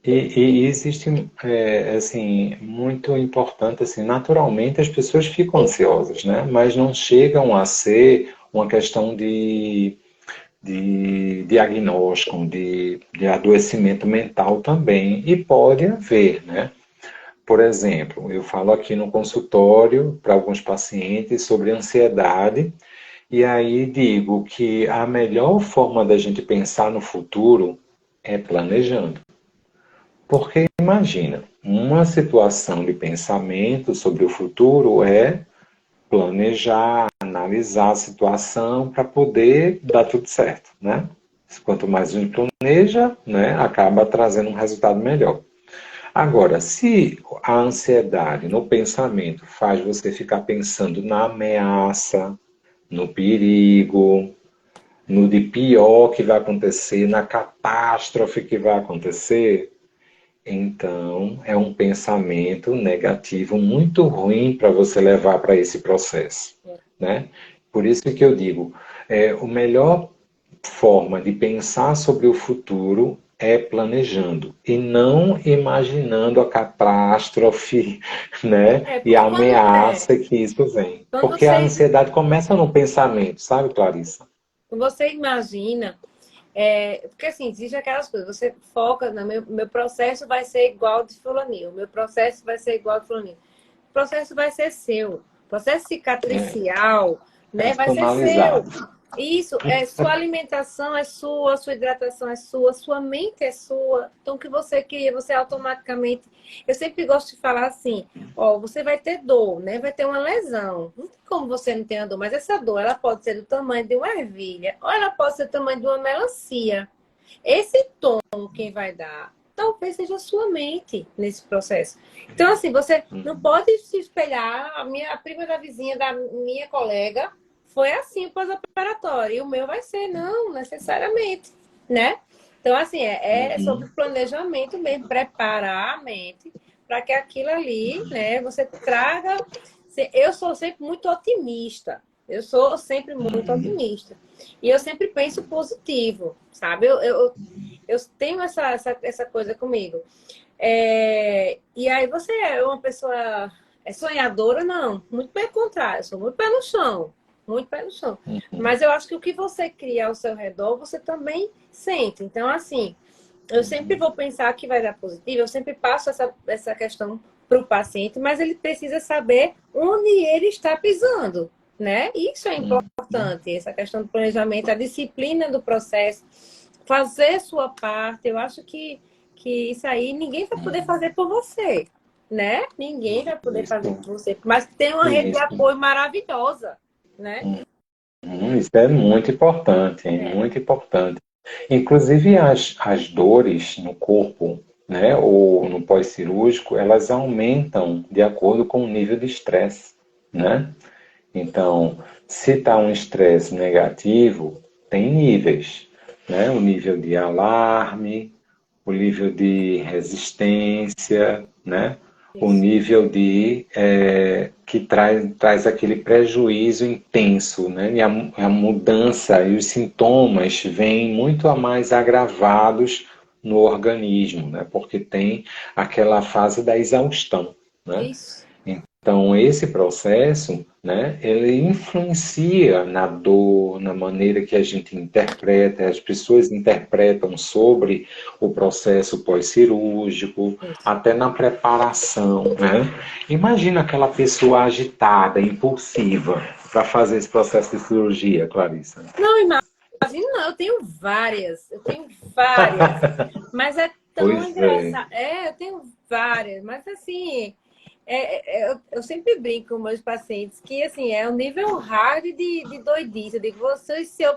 E existe, assim, muito importante, assim, naturalmente as pessoas ficam ansiosas, né? Mas não chegam a ser uma questão de diagnóstico, de adoecimento mental também. E pode haver, né? Por exemplo, eu falo aqui no consultório para alguns pacientes sobre ansiedade, e aí digo que a melhor forma da gente pensar no futuro é planejando. Porque imagina, uma situação de pensamento sobre o futuro é planejar, analisar a situação para poder dar tudo certo, né? Quanto mais a gente planeja, né, acaba trazendo um resultado melhor. Agora, se a ansiedade no pensamento faz você ficar pensando na ameaça, no perigo, no de pior que vai acontecer, na catástrofe que vai acontecer, então é um pensamento negativo muito ruim para você levar para esse processo, né? Por isso que eu digo, a melhor forma de pensar sobre o futuro é planejando e não imaginando a catástrofe, né? E a Porque ameaça que isso vem. quando Porque a você, ansiedade começa no pensamento, sabe, Clarissa? você imagina, porque assim, existe aquelas coisas, você foca no meu processo vai ser igual de fulaninho, meu processo vai ser igual de fulaninho. O processo vai ser seu. O processo cicatricial, né, vai ser seu. Personalizado. Isso, sua alimentação é sua hidratação é sua mente é sua. Então, o que você cria, você automaticamente. Eu sempre gosto de falar assim: ó, você vai ter dor, né? Vai ter uma lesão. Não tem como você não ter uma dor, mas essa dor, ela pode ser do tamanho de uma ervilha, ou ela pode ser do tamanho de uma melancia. Esse tom, quem vai dar, talvez seja a sua mente nesse processo. Então, assim, você não pode se espelhar. A prima da vizinha, da minha colega, foi assim o pós-operatório. E o meu vai ser, não, necessariamente, né? Então, assim, é sobre planejamento mesmo, preparar a mente para que aquilo ali, né, você traga. Eu sou sempre muito otimista. Eu sou sempre muito otimista. E eu sempre penso positivo, sabe? Eu tenho essa coisa comigo. E aí você é uma pessoa sonhadora? Não. Muito pelo contrário. Eu sou muito pé no chão. Muito pé no chão. Mas eu acho que o que você cria ao seu redor, você também sente. Então, assim, eu sempre vou pensar que vai dar positivo. Eu sempre passo essa questão para o paciente, mas ele precisa saber onde ele está pisando, né? Isso é importante, essa questão do planejamento, a disciplina do processo, fazer sua parte. Eu acho que isso aí ninguém vai poder fazer por você, né? Ninguém vai poder fazer Isso, por você, mas tem uma rede de isso. apoio maravilhosa, né? Isso é muito importante, hein? É, Muito importante. Inclusive as dores no corpo, né, ou no pós-cirúrgico, elas aumentam de acordo com o nível de estresse, né? Então, se está um estresse negativo, tem níveis, né? O nível de alarme, o nível de resistência, né? O isso. nível de que traz aquele prejuízo intenso, né? E a mudança e os sintomas vêm muito a mais agravados no organismo, né? Porque tem aquela fase da exaustão, né? Isso. Então, esse processo, né, ele influencia na dor, na maneira que a gente interpreta, as pessoas interpretam sobre o processo pós-cirúrgico, Isso. até na preparação, né? Imagina aquela pessoa agitada, impulsiva, para fazer esse processo de cirurgia, Clarissa. Não, imagina, não, eu tenho várias, mas é tão Pois é. engraçado. Eu tenho várias, mas assim, eu sempre brinco com meus pacientes que assim, é um nível hard de doidice. Eu digo, você, se eu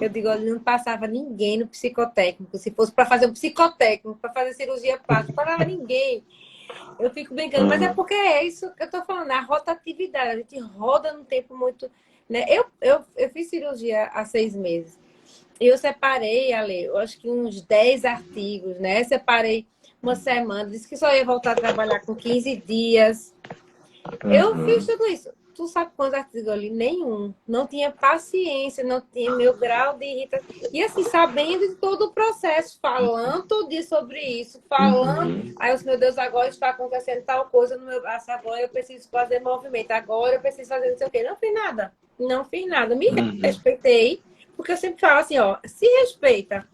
digo, olha, não passava ninguém no psicotécnico. Se fosse para fazer um psicotécnico, para fazer cirurgia plástica, não passava ninguém. Eu fico brincando, mas é Uhum. porque é isso que eu tô falando, a rotatividade. A gente roda num tempo muito. Né? Eu fiz cirurgia há 6 meses. E eu separei, Ale, eu acho que uns 10 artigos, né? Separei uma semana, disse que só ia voltar a trabalhar com 15 dias. Eu fiz Uhum. tudo isso. Tu sabe quantos artigos eu li? Nenhum. Não tinha paciência, não tinha meu grau de irritação. E assim, sabendo de todo o processo, falando todo dia sobre isso, falando. Uhum. Aí, eu, meu Deus, agora está acontecendo tal coisa no meu braço, agora eu preciso fazer movimento, agora eu preciso fazer não sei o quê. Não fiz nada. Não fiz nada. Me Uhum. respeitei, porque eu sempre falo assim, ó, se respeita.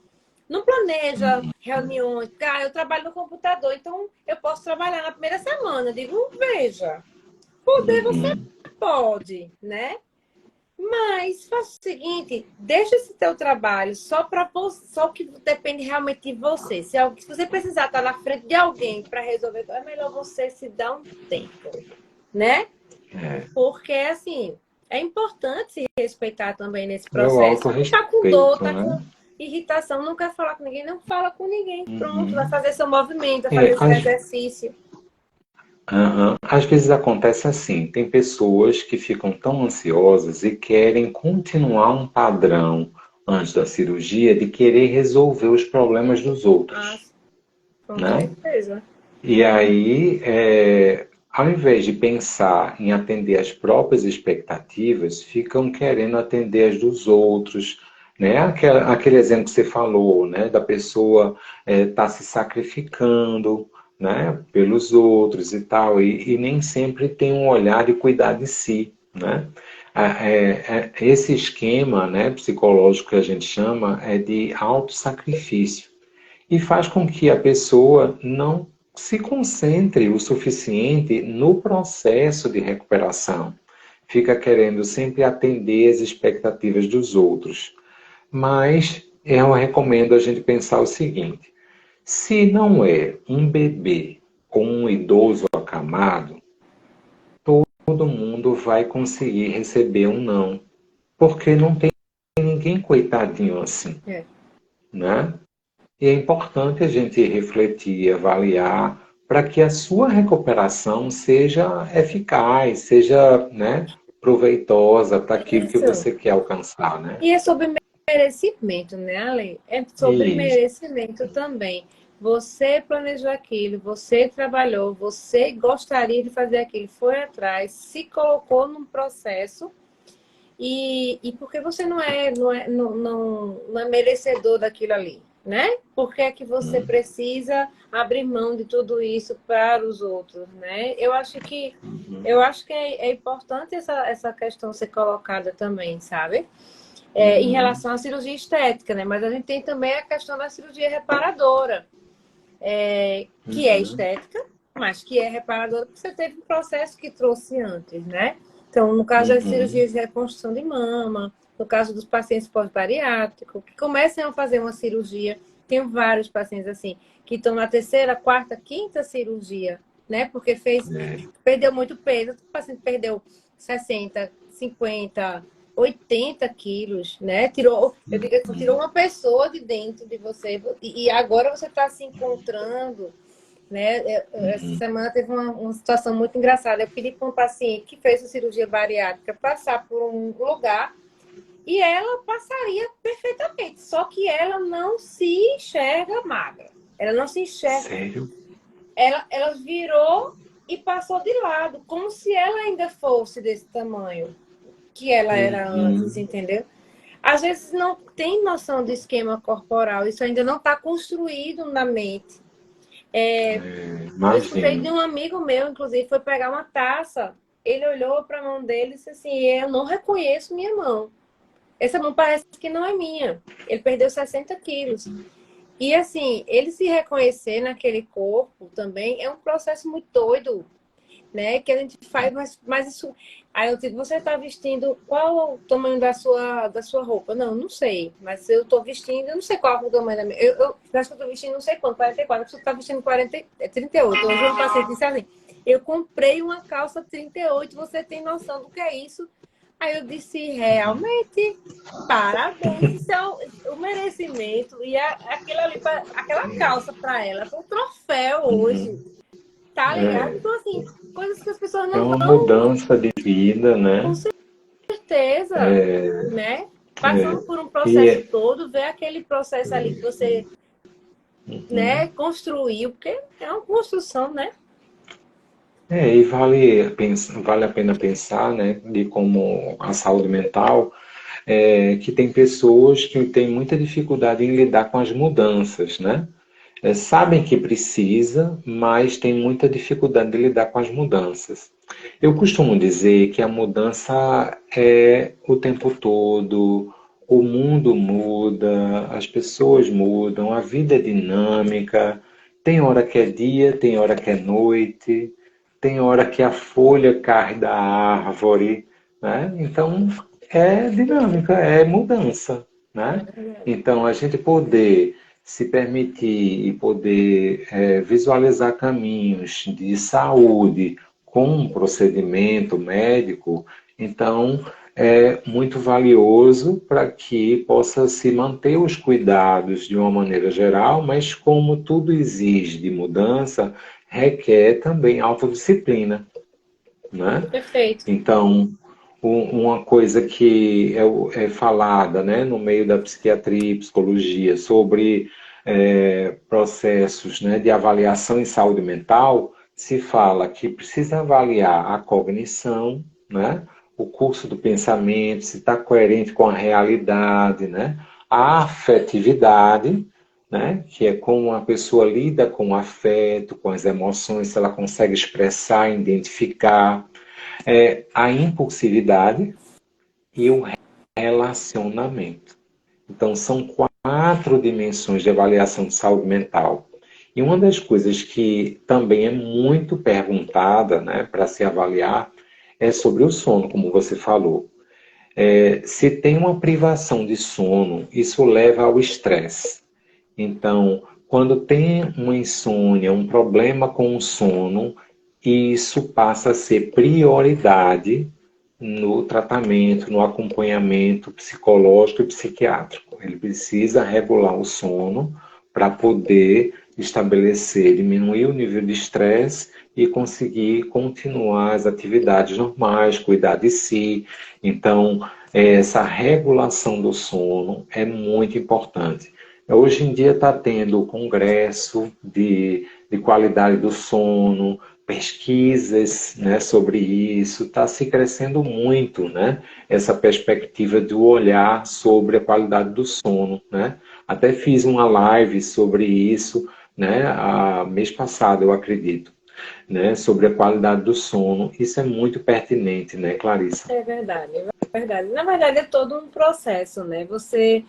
Não planeja reuniões, porque eu trabalho no computador, então eu posso trabalhar na primeira semana. Eu digo, veja. Poder você Uhum. pode, né? Mas faça o seguinte, deixa esse teu trabalho só para você, só que depende realmente de você. Se você precisar estar na frente de alguém para resolver, é melhor você se dar um tempo, né? É. Porque assim, é importante se respeitar também nesse É o processo. Quem tá com dor, autorrespeito, tá né? com irritação, não quer falar com ninguém, não fala com ninguém. Pronto, vai fazer seu movimento, vai É, fazer seu exercício. aham. Às vezes acontece assim, tem pessoas que ficam tão ansiosas e querem continuar um padrão antes da cirurgia de querer resolver os problemas dos Ah, outros, com né? certeza. E aí, ao invés de pensar em atender as próprias expectativas, ficam querendo atender as dos outros, né? Aquele exemplo que você falou, né? Da pessoa estar se sacrificando, né? Pelos outros e tal, e nem sempre tem um olhar de cuidar de si, né? Esse esquema, né, psicológico que a gente chama é de autossacrifício e faz com que a pessoa não se concentre o suficiente no processo de recuperação. Fica querendo sempre atender as expectativas dos outros. Mas eu recomendo a gente pensar o seguinte: se não é um bebê ou um idoso acamado, todo mundo vai conseguir receber um não, porque não tem ninguém coitadinho assim, É. né? E é importante a gente refletir, avaliar, para que a sua recuperação seja eficaz, seja, né, proveitosa para aquilo que Isso. você quer alcançar, né? E é sobre merecimento, né, Ale? É sobre Isso. merecimento também. Você planejou aquilo, você trabalhou, você gostaria de fazer aquilo, foi atrás, se colocou num processo e porque você não é merecedor daquilo ali, né? Por que é que você Hum, precisa abrir mão de tudo isso para os outros, né? uhum, é importante essa questão ser colocada também, sabe? Em uhum, relação à cirurgia estética, né? Mas a gente tem também a questão da cirurgia reparadora, que é uhum, estética, mas que é reparadora porque você teve um processo que trouxe antes, né? Então, no caso das uhum. cirurgias de reconstrução de mama, no caso dos pacientes pós-bariátricos, que começam a fazer uma cirurgia, tenho vários pacientes assim, que estão na terceira, quarta, quinta cirurgia, né? Porque É. perdeu muito peso, o paciente perdeu 60, 50, 80 quilos, né? Eu digo assim, tirou Uhum. uma pessoa de dentro de você e agora você está se encontrando, né? Essa Uhum. semana teve uma situação muito engraçada. Eu pedi para um paciente que fez a cirurgia bariátrica passar por um lugar e ela passaria perfeitamente, só que ela não se enxerga magra. Ela não se enxerga. Sério? Ela virou e passou de lado, como se ela ainda fosse desse tamanho que ela era antes, Uhum. entendeu? Às vezes não tem noção de esquema corporal, isso ainda não está construído na mente. Eu escutei de Imagino. um amigo meu, inclusive, foi pegar uma taça. Ele olhou para a mão dele e disse assim: eu não reconheço minha mão. Essa mão parece que não é minha. Ele perdeu 60 quilos. E assim, ele se reconhecer naquele corpo também é um processo muito doido, né? Que a gente faz, mas isso. Aí eu digo, você está vestindo qual o tamanho da sua roupa? Não, não sei. Mas eu estou vestindo, eu não sei qual é o tamanho da minha. Eu acho que eu estou vestindo não sei quanto, 44. Você está vestindo 38. Hoje um paciente disse assim: eu comprei uma calça 38, você tem noção do que é isso? Aí eu disse, realmente, parabéns, isso é o merecimento. E aquilo ali, aquela calça para ela foi um troféu hoje. Uhum. Tá ligado? É. Então, assim, coisas que as pessoas É não uma vão, mudança de vida, com né? certeza, né? É. Passando por um E, processo todo, ver aquele processo ali que você, uhum. né, construiu, porque é uma construção, né? E vale a pena pensar, né, de como a saúde mental, que tem pessoas que têm muita dificuldade em lidar com as mudanças, né? Sabem que precisa, mas tem muita dificuldade de lidar com as mudanças. Eu costumo dizer que a mudança é o tempo todo, o mundo muda, as pessoas mudam, a vida é dinâmica, tem hora que é dia, tem hora que é noite, tem hora que a folha cai da árvore, né? Então é dinâmica, é mudança, É né? verdade. Então a gente poder se permitir e poder visualizar caminhos de saúde com um procedimento médico, então é muito valioso para que possa se manter os cuidados de uma maneira geral, mas como tudo exige de mudança, requer também autodisciplina, né? Perfeito. Então, uma coisa que é falada, né, no meio da psiquiatria e psicologia sobre processos, né, de avaliação em saúde mental, se fala que precisa avaliar a cognição, né, o curso do pensamento, se está coerente com a realidade, né? A afetividade, né? Que é como a pessoa lida com o afeto, com as emoções, se ela consegue expressar, identificar. A impulsividade e o relacionamento. Então, são 4 dimensões de avaliação de saúde mental. E uma das coisas que também é muito perguntada, né, para se avaliar é sobre o sono, como você falou. Se tem uma privação de sono, isso leva ao estresse. Então, quando tem uma insônia, um problema com o sono, isso passa a ser prioridade no tratamento, no acompanhamento psicológico e psiquiátrico. Ele precisa regular o sono para poder estabelecer, diminuir o nível de estresse e conseguir continuar as atividades normais, cuidar de si. Então, essa regulação do sono é muito importante. Hoje em dia está tendo congresso de qualidade do sono, pesquisas, né, sobre isso, está se crescendo muito, né, essa perspectiva do olhar sobre a qualidade do sono, né. Até fiz uma live sobre isso, né, mês passado, eu acredito, né, sobre a qualidade do sono. Isso é muito pertinente, né, Clarissa? É verdade, é verdade. Na verdade, é todo um processo, né? Você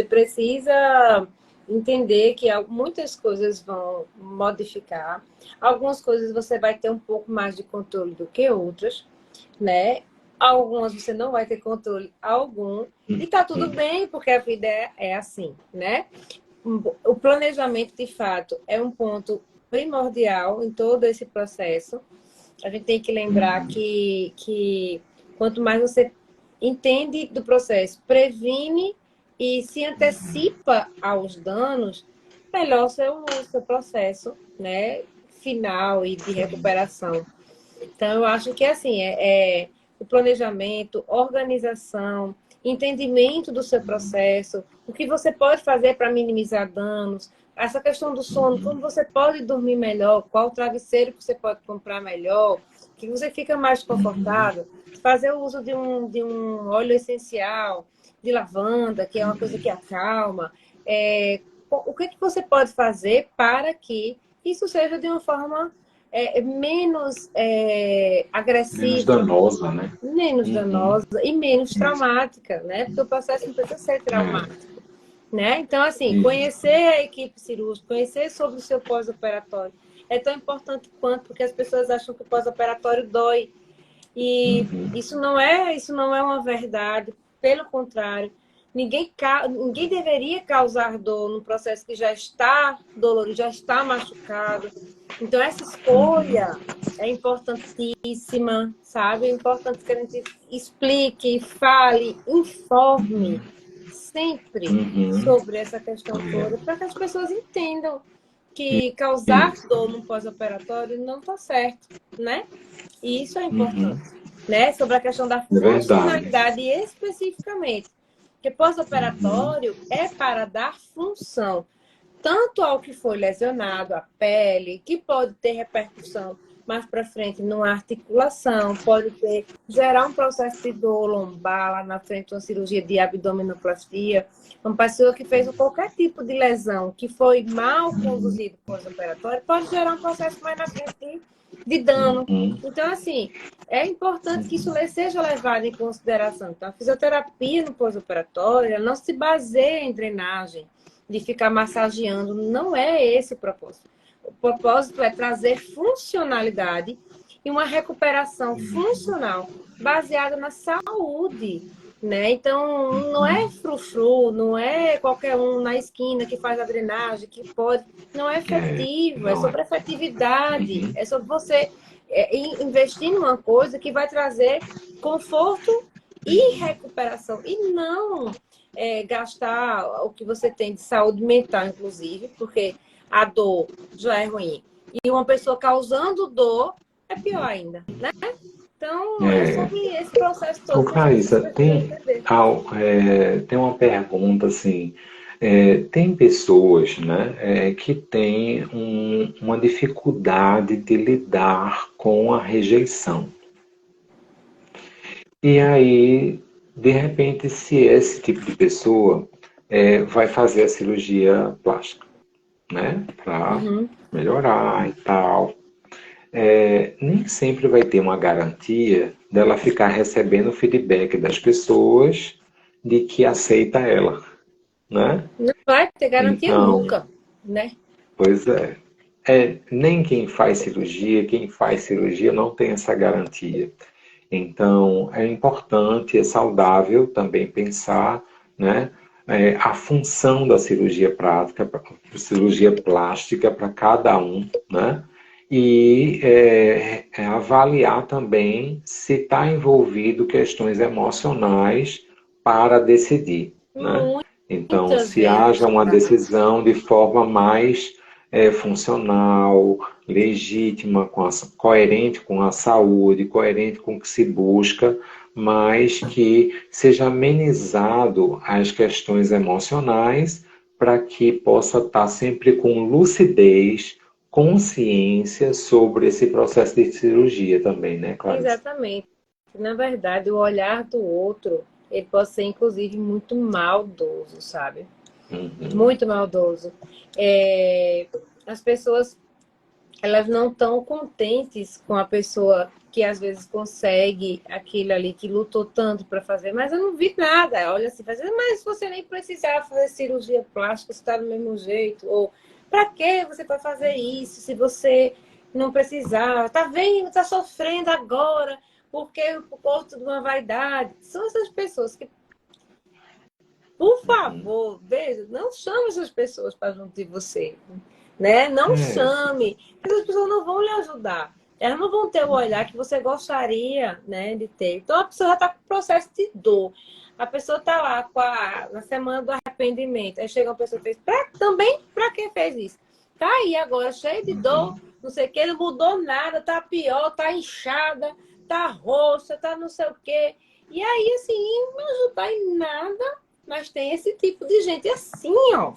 precisa entender que muitas coisas vão modificar. Algumas coisas você vai ter um pouco mais de controle do que outras, né? Algumas você não vai ter controle algum. E tá tudo bem, porque a vida é assim, né? O planejamento, de fato, é um ponto primordial em todo esse processo. A gente tem que lembrar que quanto mais você entende do processo, previne e se antecipa aos danos, melhor o seu processo, né, final e de recuperação. Então, eu acho que assim, o planejamento, organização, entendimento do seu processo, o que você pode fazer para minimizar danos, essa questão do sono, como você pode dormir melhor, qual travesseiro que você pode comprar melhor, que você fica mais confortável, fazer o uso de um óleo essencial, de lavanda, que é uma coisa que acalma. O que você pode fazer para que isso seja de uma forma menos Menos agressiva, danosa, né? menos danosa e menos traumática, né? Porque o processo não precisa ser traumático, né? Então, assim, conhecer a equipe cirúrgica, conhecer sobre o seu pós-operatório é tão importante quanto, porque as pessoas acham que o pós-operatório dói. E isso não é uma verdade, pelo contrário. Ninguém deveria causar dor no processo que já está dolorido, já está machucado. Então, essa escolha é importantíssima, sabe? É importante que a gente explique, fale, informe sempre sobre essa questão toda, para que as pessoas entendam que causar dor no pós-operatório não está certo, né? E isso é importante, né? Sobre a questão da É verdade. funcionalidade especificamente. Porque pós-operatório é para dar função tanto ao que foi lesionado, a pele, que pode ter repercussão mais para frente numa articulação, pode gerar um processo de dor lombar lá na frente, uma cirurgia de abdominoplastia. Uma pessoa que fez qualquer tipo de lesão que foi mal conduzido pós-operatório pode gerar um processo mais na frente de dano. Então, assim, é importante que isso seja levado em consideração. Então, a fisioterapia no pós-operatório não se baseia em drenagem, de ficar massageando. Não é esse o propósito. O propósito é trazer funcionalidade e uma recuperação funcional baseada na saúde, né? Então, não é frufru, não é qualquer um na esquina que faz a drenagem, que pode. Não é efetivo, é sobre efetividade, é sobre você investir numa coisa que vai trazer conforto e recuperação. E não gastar o que você tem de saúde mental, inclusive, porque a dor já é ruim. E uma pessoa causando dor é pior ainda, né? Então, é sobre esse processo Ô, todo que a gente Clarissa, precisa entender. tem uma pergunta assim. Tem pessoas, né, que têm uma dificuldade de lidar com a rejeição. E aí, de repente, se esse tipo de pessoa vai fazer a cirurgia plástica, né? Para Uhum. melhorar e tal. Nem sempre vai ter uma garantia dela ficar recebendo feedback das pessoas de que aceita ela, né? Não vai ter garantia Então, nunca, né? pois é. Nem quem faz cirurgia não tem essa garantia. Então, é importante, é saudável também pensar, né, a função da cirurgia plástica para cada um, né? E avaliar também se está envolvido questões emocionais para decidir, né? Então, Muitas se vezes haja uma tá. decisão de forma mais funcional, legítima, coerente com a saúde, coerente com o que se busca, mas que seja amenizado as questões emocionais para que possa estar sempre com lucidez, consciência sobre esse processo de cirurgia também, né, Clarice? Exatamente. Na verdade, o olhar do outro, ele pode ser, inclusive, muito maldoso, sabe? Uhum, Muito maldoso. É, as pessoas, elas não estão contentes com a pessoa que às vezes consegue aquilo ali que lutou tanto para fazer, mas eu não vi nada. Olha assim, fazendo, mas você nem precisava fazer cirurgia plástica, você está do mesmo jeito. Ou para que você vai fazer isso se você não precisava? Tá vendo? Tá sofrendo agora porque por conta de uma vaidade. São essas pessoas que, por uhum. favor, veja, não chame essas pessoas para junto de você, né? Não É, chame, porque as pessoas não vão lhe ajudar. Elas não vão ter o olhar que você gostaria, né, de ter. Então a pessoa já está com processo de dor. A pessoa está lá na semana do arrependimento. Aí chega uma pessoa e fez, também para quem fez isso? Tá aí agora, cheio de dor, uhum, não sei o que, não mudou nada, tá pior, tá inchada, tá roxa, tá não sei o quê. E aí, assim, não ajudar em nada, mas tem esse tipo de gente assim, ó,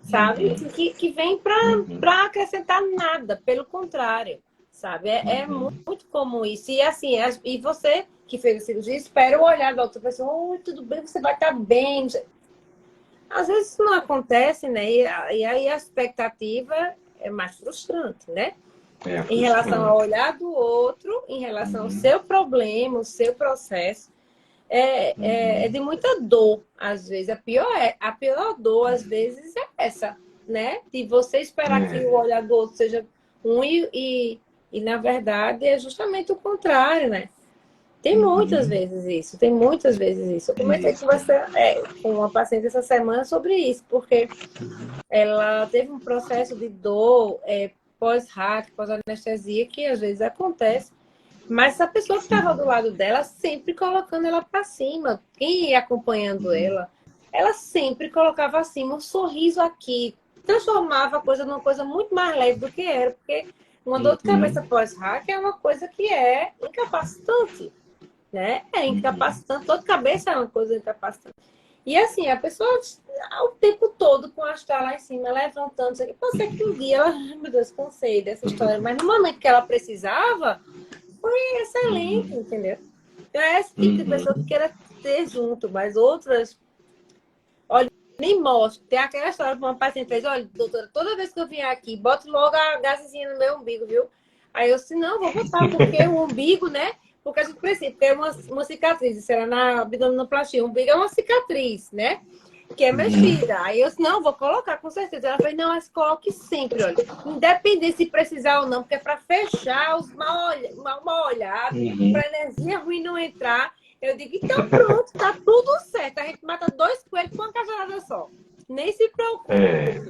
sabe? uhum, Que vem uhum, para acrescentar nada, pelo contrário, sabe? É uhum, muito comum isso. E assim, e você que fez a cirurgia, espera o olhar da outra pessoa, oi, tudo bem, você vai estar bem. Às vezes isso não acontece, né? E aí a expectativa é mais frustrante, né? é Em relação ao frustrante. olhar do outro, em relação ao Uhum, seu problema, o seu processo é uhum, de muita dor, às vezes. A pior dor, às vezes, é essa, né? De você esperar que o é, olhar do outro seja um e na verdade, é justamente o contrário, né? Tem muitas uhum, vezes isso, tem muitas vezes isso. Eu comecei a isso. conversar com uma paciente essa semana sobre isso, porque ela teve um processo de dor pós-hack, pós-anestesia, que às vezes acontece, mas a pessoa que estava do Sim. lado dela sempre colocando ela para cima. Quem ia acompanhando Uhum, ela sempre colocava acima, um sorriso aqui, transformava a coisa numa coisa muito mais leve do que era, porque uma dor de cabeça uhum, pós-hack é uma coisa que é incapacitante, né? É uhum, incapacitante, toda cabeça é uma coisa incapacitante. E assim, a pessoa o tempo todo com a estar lá em cima, levantando, isso aqui. Pode ser que um dia ela, ai, meu Deus, cansei dessa história, mas no momento que ela precisava, foi excelente, uhum, entendeu? Então, é esse tipo de pessoa que uhum, queira ter junto, mas outras, olha, nem mostro. Tem aquela história que uma paciente fez, olha, doutora, toda vez que eu vier aqui, boto logo a gasezinha no meu umbigo, viu? Aí eu disse, não, vou botar, porque o umbigo, né? Porque a gente precisa, porque é uma cicatriz, isso era na abdominoplastia, o umbigo é uma cicatriz, né? Que é uhum, mexida. Aí eu disse, não, vou colocar, com certeza. Ela fez, não, mas coloque sempre, olha. Independente se precisar ou não, porque é para fechar os mal olhados, uhum. para energia ruim não entrar. Eu digo, então pronto, tá tudo certo. A gente mata dois coelhos com uma cajadada só. Nem se preocupe. É,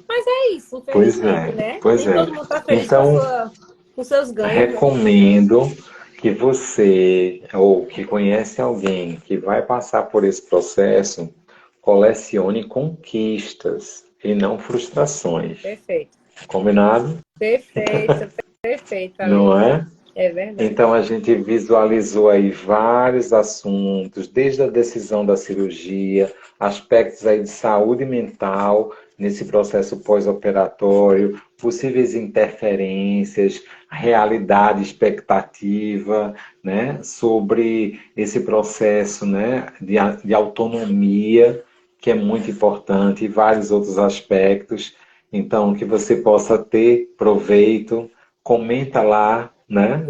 Mas é isso, pois infelizmente, é, né? pois Nem todo é. mundo tá feliz com Então, com seus ganhos, né? recomendo que você, ou que conhece alguém que vai passar por esse processo, colecione conquistas e não frustrações. Perfeito. Combinado? Perfeito, perfeito, Não Ale. é? É verdade. Então, a gente visualizou aí vários assuntos, desde a decisão da cirurgia, aspectos aí de saúde mental nesse processo pós-operatório, possíveis interferências, realidade, expectativa, né, sobre esse processo, né, de autonomia, que é muito importante, e vários outros aspectos. Então, que você possa ter proveito, comenta lá, né,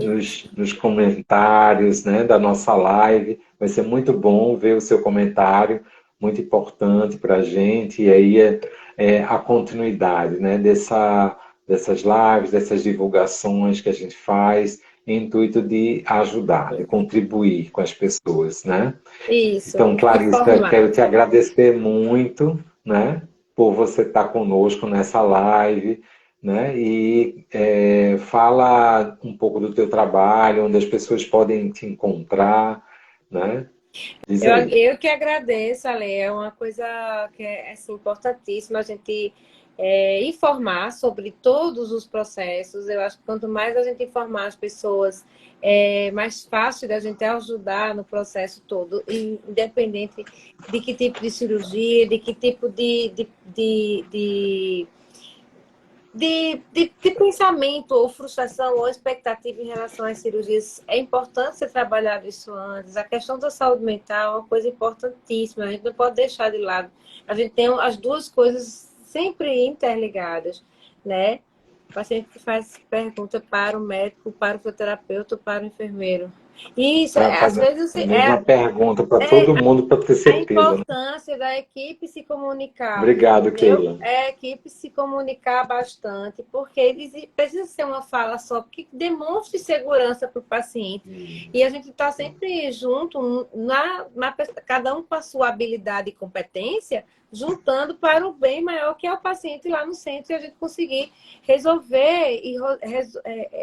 nos comentários, né, da nossa live. Vai ser muito bom ver o seu comentário, muito importante para a gente. E aí é a continuidade, né, dessas lives, dessas divulgações que a gente faz, em intuito de ajudar, de contribuir com as pessoas, né? Isso, Então, Clarissa, informar. quero te agradecer muito, né, por você estar conosco nessa live, né, e fala um pouco do teu trabalho, onde as pessoas podem te encontrar, né? Diz aí. Eu que agradeço, Ale. É uma coisa que é assim, importantíssima a gente informar sobre todos os processos. Eu acho que quanto mais a gente informar as pessoas, é mais fácil da gente ajudar no processo todo, independente de que tipo de cirurgia, de que tipo de pensamento ou frustração ou expectativa em relação às cirurgias. É importante ser trabalhado isso antes. A questão da saúde mental é uma coisa importantíssima, a gente não pode deixar de lado. A gente tem as duas coisas sempre interligadas, né? O paciente que faz pergunta para o médico, para o fisioterapeuta, para o enfermeiro. Isso, Para às fazer vezes, a mesma pergunta para é todo mundo, para ter a certeza, né? importância da equipe se comunicar, Obrigado, entendeu? Keila. É a equipe se comunicar bastante, porque eles precisa ser uma fala só, porque demonstre segurança para o paciente. E a gente está sempre junto, cada um com a sua habilidade e competência, juntando para o bem maior que é o paciente lá no centro e a gente conseguir resolver e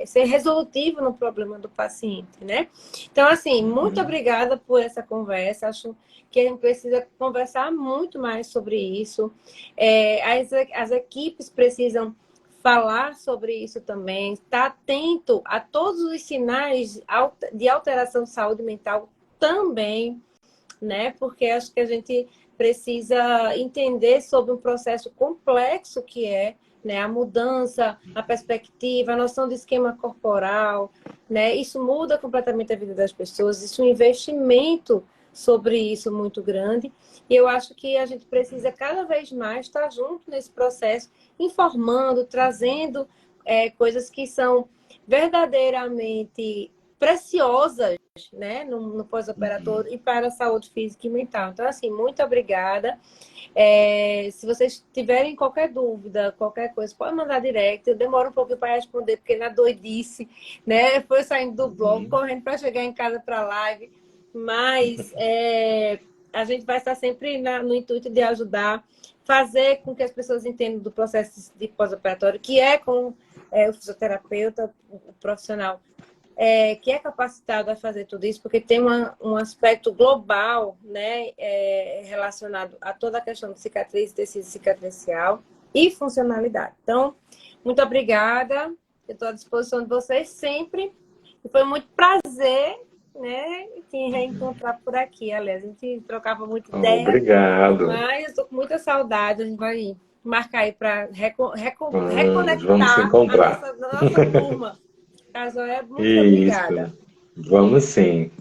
ser resolutivo no problema do paciente, né? Então, assim, muito obrigada por essa conversa. Acho que a gente precisa conversar muito mais sobre isso. As equipes precisam falar sobre isso também, estar atento a todos os sinais de alteração de saúde mental também, né? Porque acho que a gente precisa entender sobre um processo complexo que é, né, a mudança, a perspectiva, a noção de esquema corporal, né? Isso muda completamente a vida das pessoas, isso é um investimento sobre isso muito grande. E eu acho que a gente precisa cada vez mais estar junto nesse processo, informando, trazendo coisas que são verdadeiramente preciosas, né, no pós-operatório e para a saúde física e mental. Então, assim, muito obrigada. Se vocês tiverem qualquer dúvida, qualquer coisa, pode mandar direct. Eu demoro um pouquinho para responder, porque na doidice, né? Foi saindo do blog, correndo para chegar em casa para a live. Mas a gente vai estar sempre no intuito de ajudar, fazer com que as pessoas entendam do processo de pós-operatório, que é com o fisioterapeuta, o profissional que é capacitado a fazer tudo isso, porque tem um aspecto global, né, relacionado a toda a questão de cicatriz, tecido cicatricial e funcionalidade. Então, muito obrigada. Eu estou à disposição de vocês sempre. E foi muito prazer, né, te reencontrar por aqui. Aliás, a gente trocava muita ideia, Obrigado. mas eu estou com muita saudade. A gente vai marcar aí para Vamos se reconectar a encontrar. nossa turma. Casoé, muito Isso. obrigada. Vamos sim.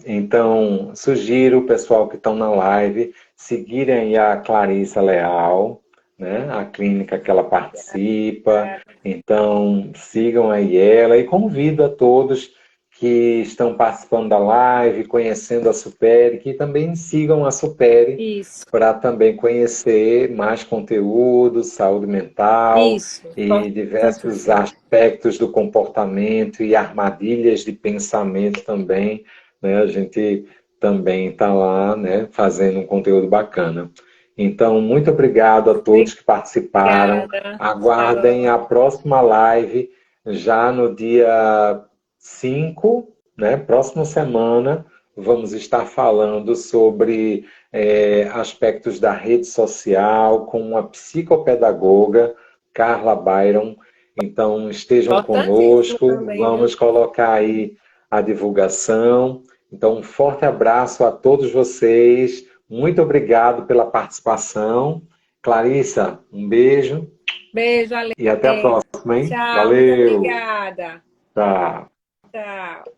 Então, sugiro o pessoal que estão na live seguirem aí a Clarissa Leal, né? A clínica que ela participa. Então, sigam aí ela e convido a todos que estão participando da live, conhecendo a Supere, que também sigam a Supere Isso, para também conhecer mais conteúdo, saúde mental isso. e diversos Importantíssimo. aspectos do comportamento e armadilhas de pensamento também, né? A gente também está lá, né, fazendo um conteúdo bacana. Então, muito obrigado a todos que participaram. Obrigada, Aguardem Carol. a próxima live já no dia 5, né? Próxima semana, vamos estar falando sobre aspectos da rede social com uma psicopedagoga, Carla Byron, Então, estejam Importantíssimo conosco, também, viu? vamos colocar aí a divulgação. Então, um forte abraço a todos vocês. Muito obrigado pela participação. Clarissa, um beijo Beijo, Ale. e até a próxima, hein? Tchau, muito Valeu! obrigada. Tchau! Tchau.